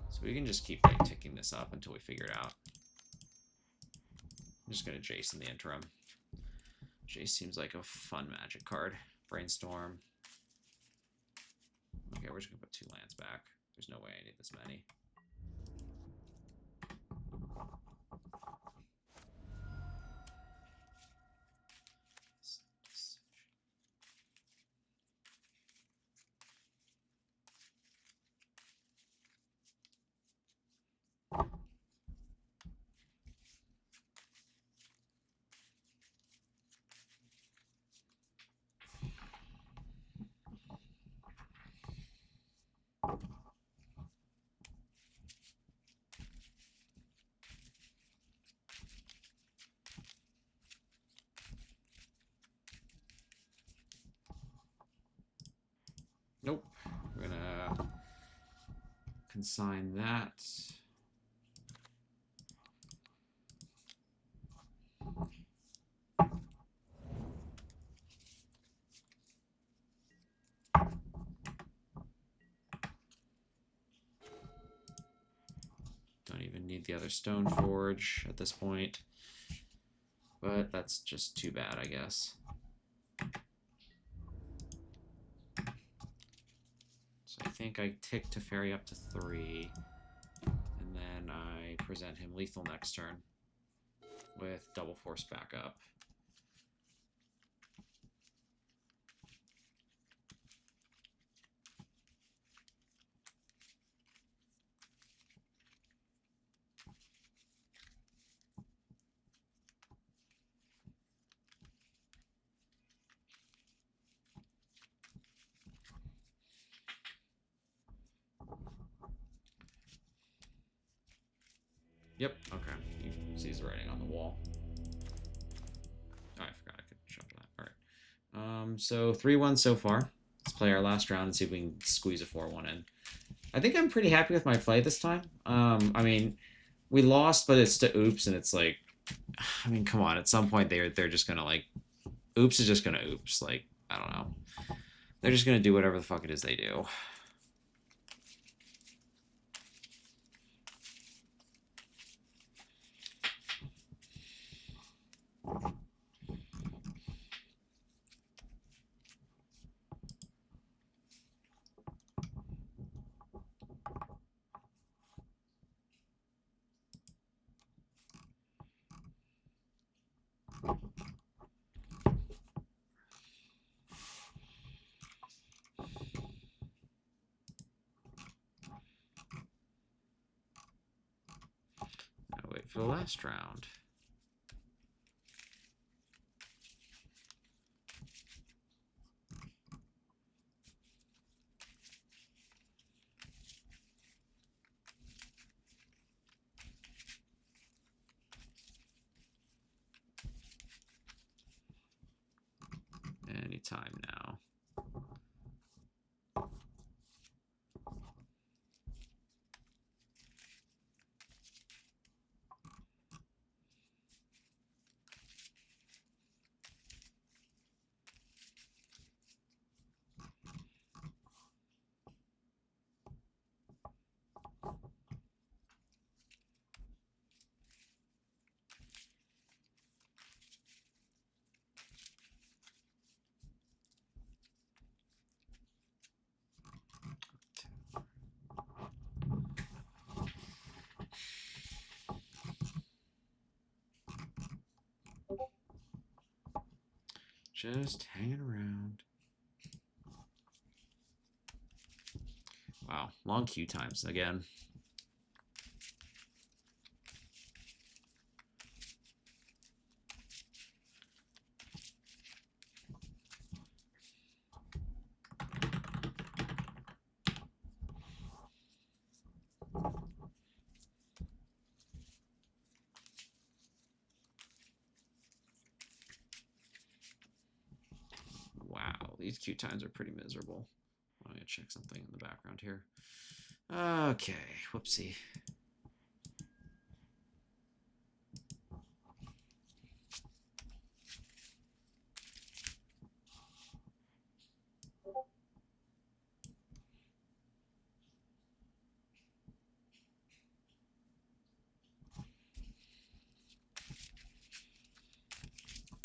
So we can just keep, like, ticking this up until we figure it out. I'm just going to Jace in the interim. Jace seems like a fun Magic card. Brainstorm. Okay, we're just going to put 2 lands back. There's no way I need this many. Nope. We're gonna consign that. Don't even need the other Stone Forge at this point. But that's just too bad, I guess. So I think I tick Teferi up to 3. And then I present him lethal next turn with double force backup. Yep, okay. He sees the writing on the wall. Oh, I forgot I could shuffle that. Alright. So 3-1 so far. Let's play our last round and see if we can squeeze a 4-1 in. I think I'm pretty happy with my play this time. I mean, we lost, but it's to oops, and it's like, I mean, come on. At some point, they're just gonna, like, oops is just gonna oops. Like, I don't know. They're just gonna do whatever the fuck it is they do. Wait for the last round. Anytime now. Just hanging around. Wow, long queue times again. Wow, these queue times are pretty miserable. I'm gonna check something in the background here. Okay, whoopsie.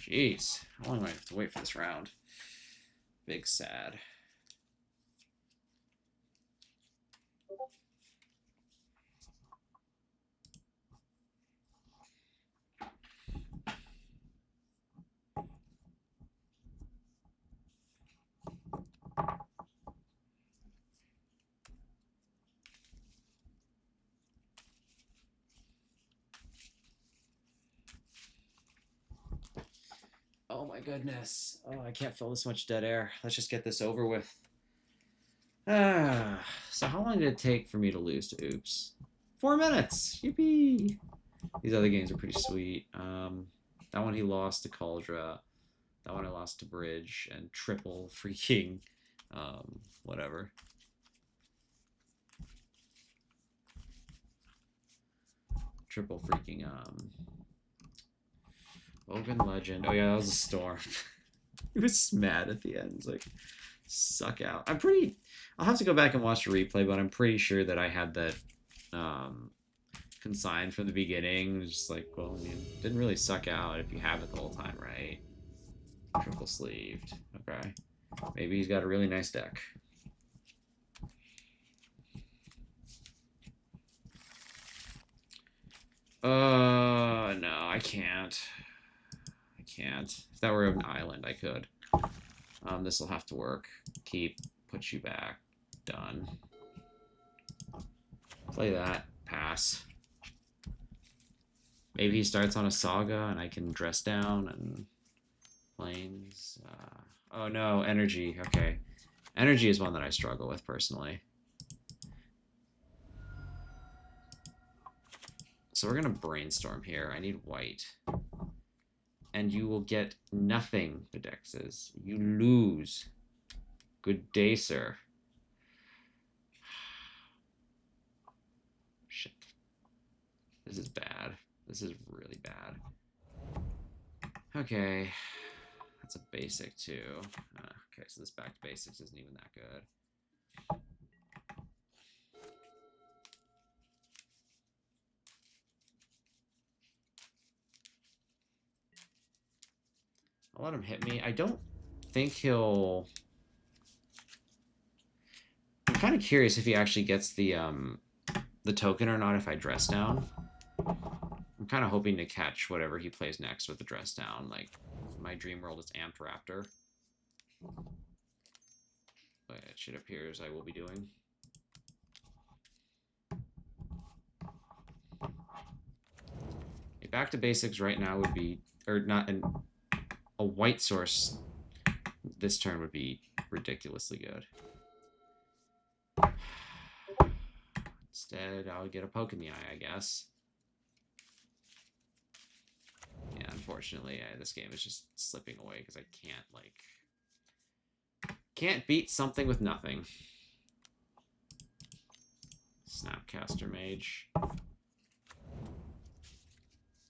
Jeez, how long do I have to wait for this round? Big sad. Oh my goodness. Oh, I can't fill this much dead air. Let's just get this over with. So how long did it take for me to lose to Oops? 4 minutes! Yippee! These other games are pretty sweet. That one he lost to Cauldra. That one I lost to Bridge. And triple freaking whatever. Triple freaking Woven Legend. Oh yeah, that was a storm. He was mad at the end. He's like, suck out. I'll have to go back and watch the replay, but I'm pretty sure that I had that consigned from the beginning. Just like, well, I mean, didn't really suck out if you have it the whole time, right? Triple sleeved. Okay. Maybe he's got a really nice deck. No, I can't. I can't. If that were an island, I could. This will have to work. Keep, put you back. Done. Play that. Pass. Maybe he starts on a Saga and I can dress down and planes. Oh no, energy. Okay. Energy is one that I struggle with personally. So we're going to brainstorm here. I need white. And you will get nothing, Pedexes. You lose. Good day, sir. Shit. This is bad. This is really bad. Okay. That's a basic, too. Okay, so this back to basics isn't even that good. I'll let him hit me. I don't think he'll... I'm kind of curious if he actually gets the token or not if I dress down. I'm kind of hoping to catch whatever he plays next with the dress down. Like, my dream world is Amped Raptor. Which it appears I will be doing. back to basics right now would be, or not, a white source this turn would be ridiculously good. Instead, I would get a poke in the eye, I guess. Yeah, unfortunately, this game is just slipping away because I can't, like... Can't beat something with nothing. Snapcaster Mage.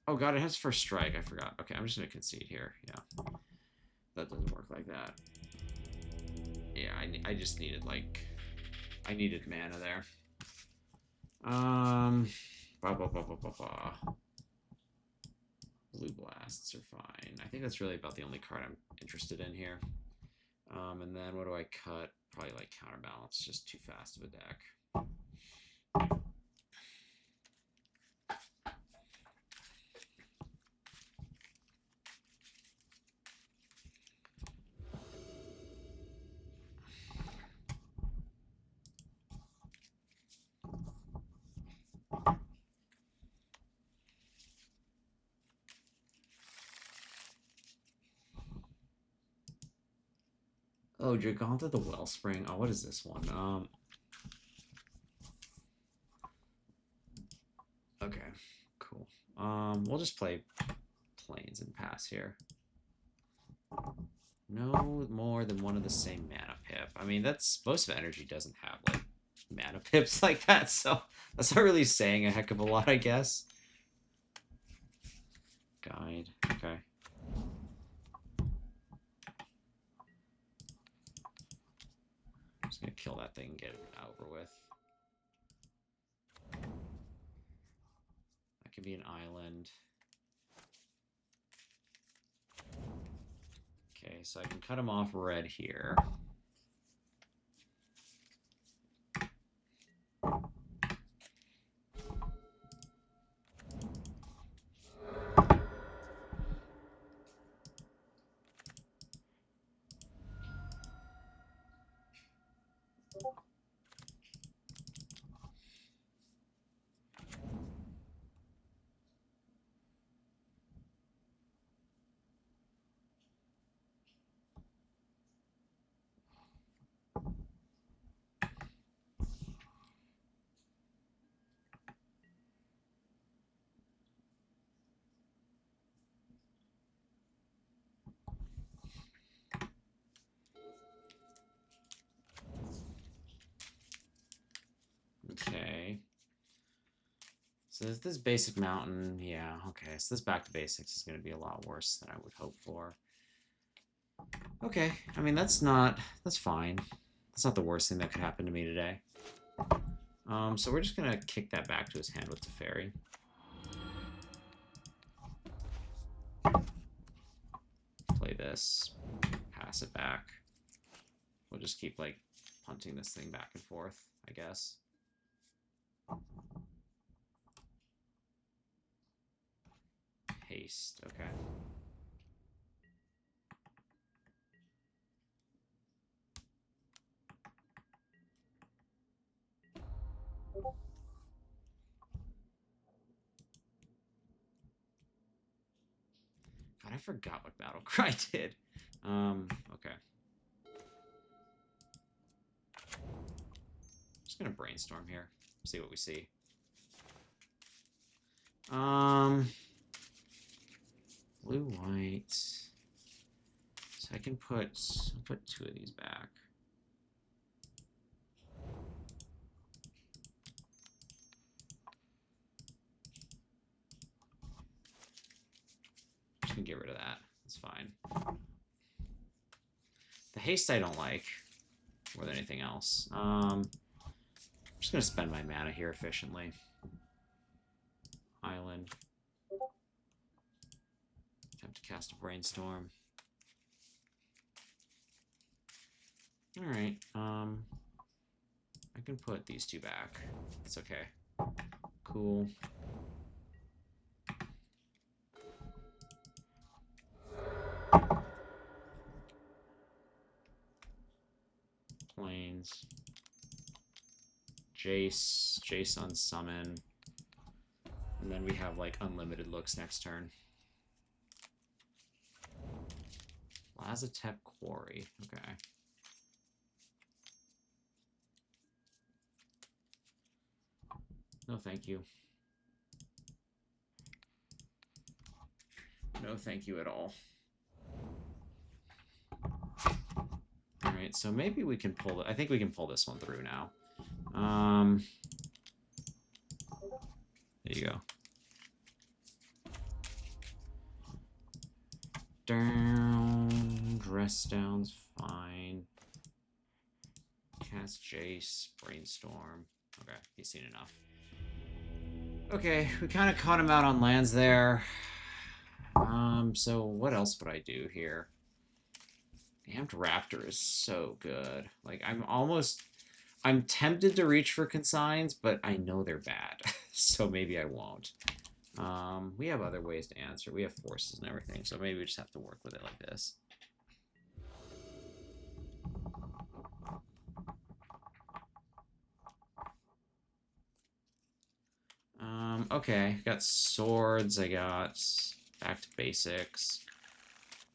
Oh god, it has first strike. I forgot. Okay, I'm just going to concede here. Yeah. That doesn't work like that. Yeah, I just needed, like... I needed mana there. Blue blasts are fine. I think that's really about the only card I'm interested in here. And then what do I cut? Probably like Counterbalance. Just too fast of a deck. Oh, Giganta the Wellspring. Oh, what is this one? Okay, cool. We'll just play Plains and pass here. No more than one of the same mana pip. I mean, that's most of Energy doesn't have like mana pips like that, so that's not really saying a heck of a lot, I guess. Guide. Okay. I'm just gonna kill that thing and get it over with. That could be an island. Okay, so I can cut him off red here. Okay. So this basic mountain, yeah, okay. So this back to basics is going to be a lot worse than I would hope for. Okay, I mean, that's fine. That's not the worst thing that could happen to me today. So we're just going to kick that back to his hand with Teferi. Play this, pass it back. We'll just keep, like, punting this thing back and forth, I guess. Haste, okay. God, I forgot what Battle Cry did. Okay. Just gonna brainstorm here. See what we see. Blue, white. So I can put two of these back. Just gonna get rid of that. It's fine. The haste I don't like more than anything else. I'm just gonna spend my mana here efficiently. Island. Attempt to cast a brainstorm. Alright, I can put these two back. It's okay. Cool. Plains. Jace on summon. And then we have, like, unlimited looks next turn. Lazatep Quarry. Okay. No, thank you. No, thank you at all. Alright, so maybe we can pull... I think we can pull this one through now. There you go. Down. Dress down's fine. Cast Jace. Brainstorm. Okay, he's seen enough. Okay, we kind of caught him out on lands there. So what else would I do here? Amped Raptor is so good. Like, I'm tempted to reach for consigns, but I know they're bad. So maybe I won't. We have other ways to answer. We have forces and everything, so maybe we just have to work with it like this. Okay, got swords, I got back to basics.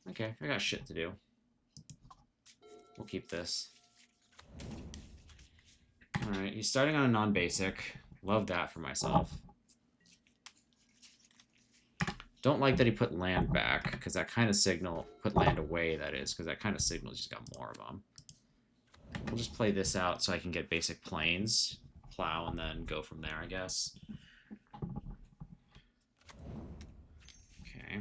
Okay, I got shit to do. We'll keep this. Alright, he's starting on a non-basic. Love that for myself. Don't like that he put land back, because that kind of signal... Put land away, that is, because that kind of signals he's got more of them. We'll just play this out so I can get basic planes, plow, and then go from there, I guess. Okay.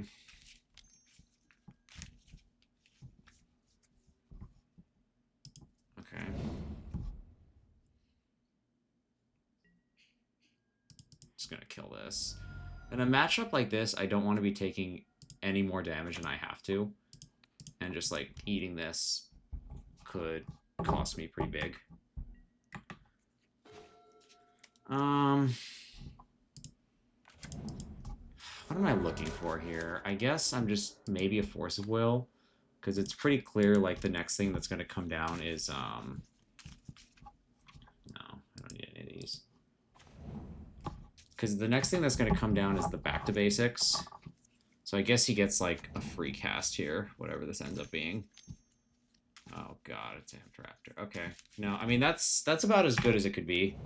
Okay. Just gonna kill this. In a matchup like this, I don't want to be taking any more damage than I have to. And just, like, eating this could cost me pretty big. What am I looking for here? I guess I'm just maybe a Force of Will. Because it's pretty clear, like, the next thing that's going to come down is, no, I don't need any of these. Because the next thing that's going to come down is the back to basics. So I guess he gets, like, a free cast here, whatever this ends up being. Oh, God, it's Amped Raptor. Okay. No, I mean, that's about as good as it could be.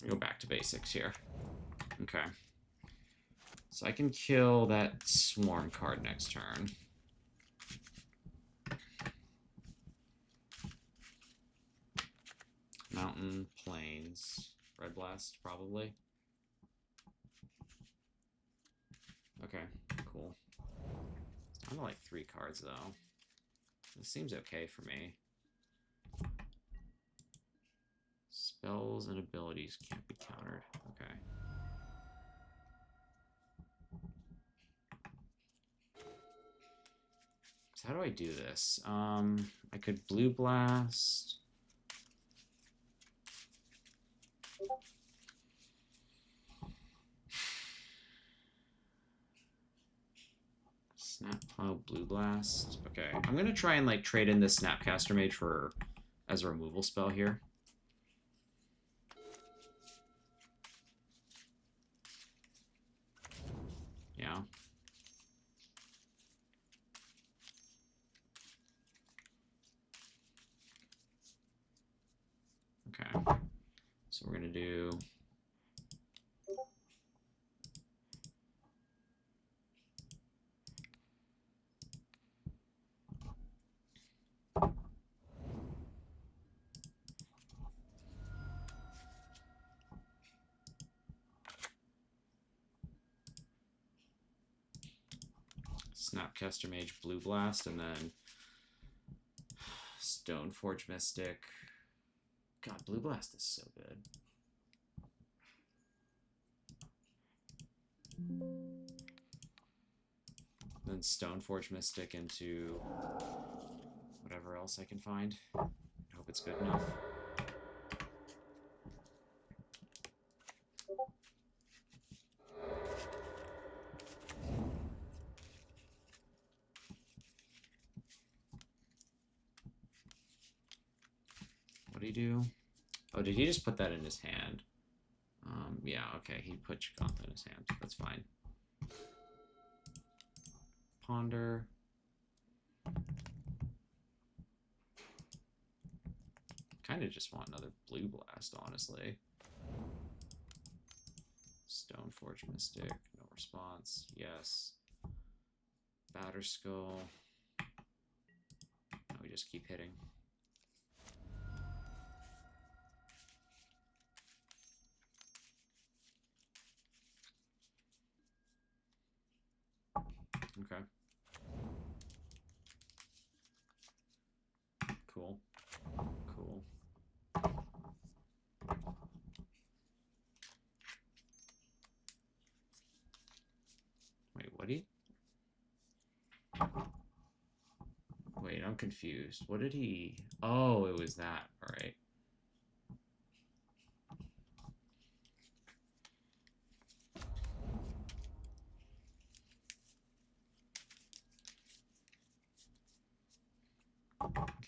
Go back to basics here. Okay. So I can kill that Swarm card next turn. Mountain, Plains, Red Blast, probably. Okay, cool. I'm gonna like 3 cards, though. This seems okay for me. Spells and abilities can't be countered. Okay. So how do I do this? I could Blue Blast. Snap Blue Blast. Okay, I'm gonna try and like trade in this Snapcaster Mage for as a removal spell here. Yeah. Okay. So we're gonna do Snapcaster Mage, Blue Blast, and then Stoneforge Mystic. God, Blue Blast is so good. Then Stoneforge Mystic into whatever else I can find. I hope it's good enough. What did he do? Oh, did he just put that in his hand? Yeah, okay, he put Giganta in his hand. That's fine. Ponder. Kind of just want another Blue Blast, honestly. Stoneforge Mystic, no response. Yes. Batterskull. Now we just keep hitting. Okay. Cool. Cool. Wait, what did he... Wait, I'm confused. What did he... Oh, it was that. All right.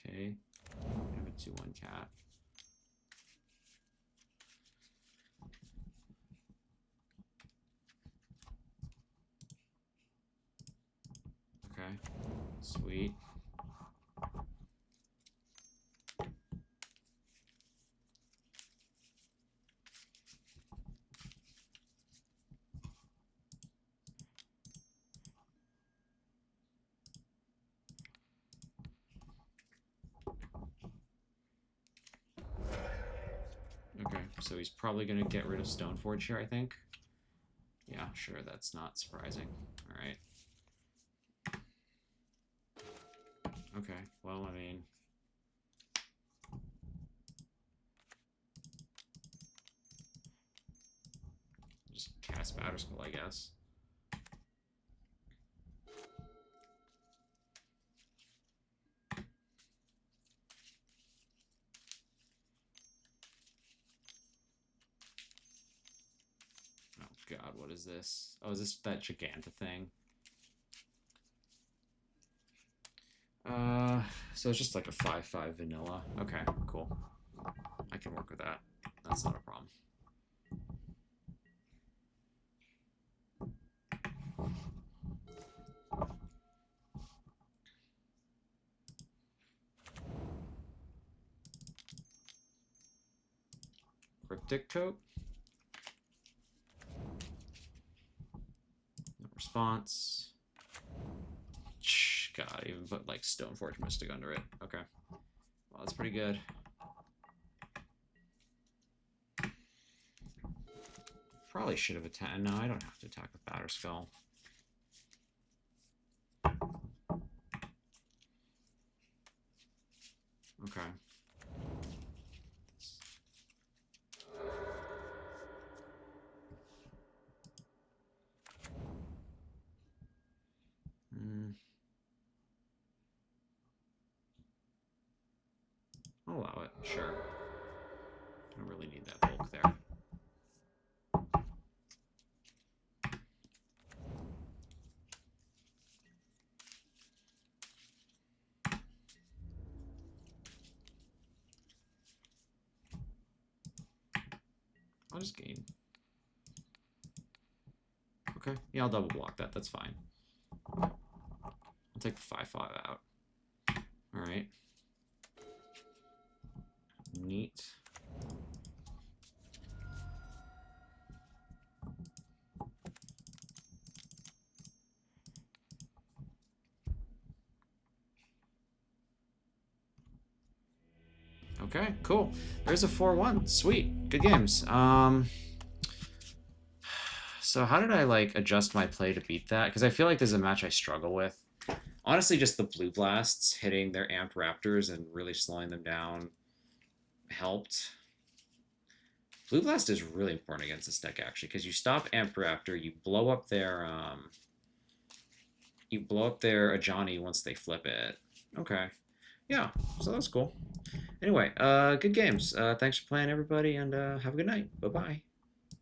Okay. I have a 2/1 cat. Okay. Sweet. Okay, so he's probably going to get rid of Stoneforge here, I think. Yeah, sure, that's not surprising. All right. Okay, well, I mean... Just cast Batterskull, I guess. Oh god, what is this? Oh, is this that Giganta thing? So it's just like a 5/5 vanilla. Okay, cool. I can work with that. That's not a problem. Cryptic Coat. No response. God, I even put like Stoneforge Mystic under it. Okay. Well, that's pretty good. Probably should have attacked. No, I don't have to attack with Batterskull. Okay. I'll allow it, sure. I don't really need that bulk there. I'll just gain. Okay, yeah, I'll double block that. That's fine. I'll take the 5/5 out. All right. Neat. Okay, cool. There's a 4/1. Sweet. Good games. So how did I like adjust my play to beat that? Because I feel like there's a match I struggle with. Honestly, just the Blue Blasts hitting their amped Raptors and really slowing them down helped. Blue Blast is really important against this deck, actually, because you stop Amp Raptor, you blow up their Ajani once they flip it. Okay. Yeah, so that's cool. Anyway, good games. Thanks for playing, everybody, and have a good night. Bye-bye.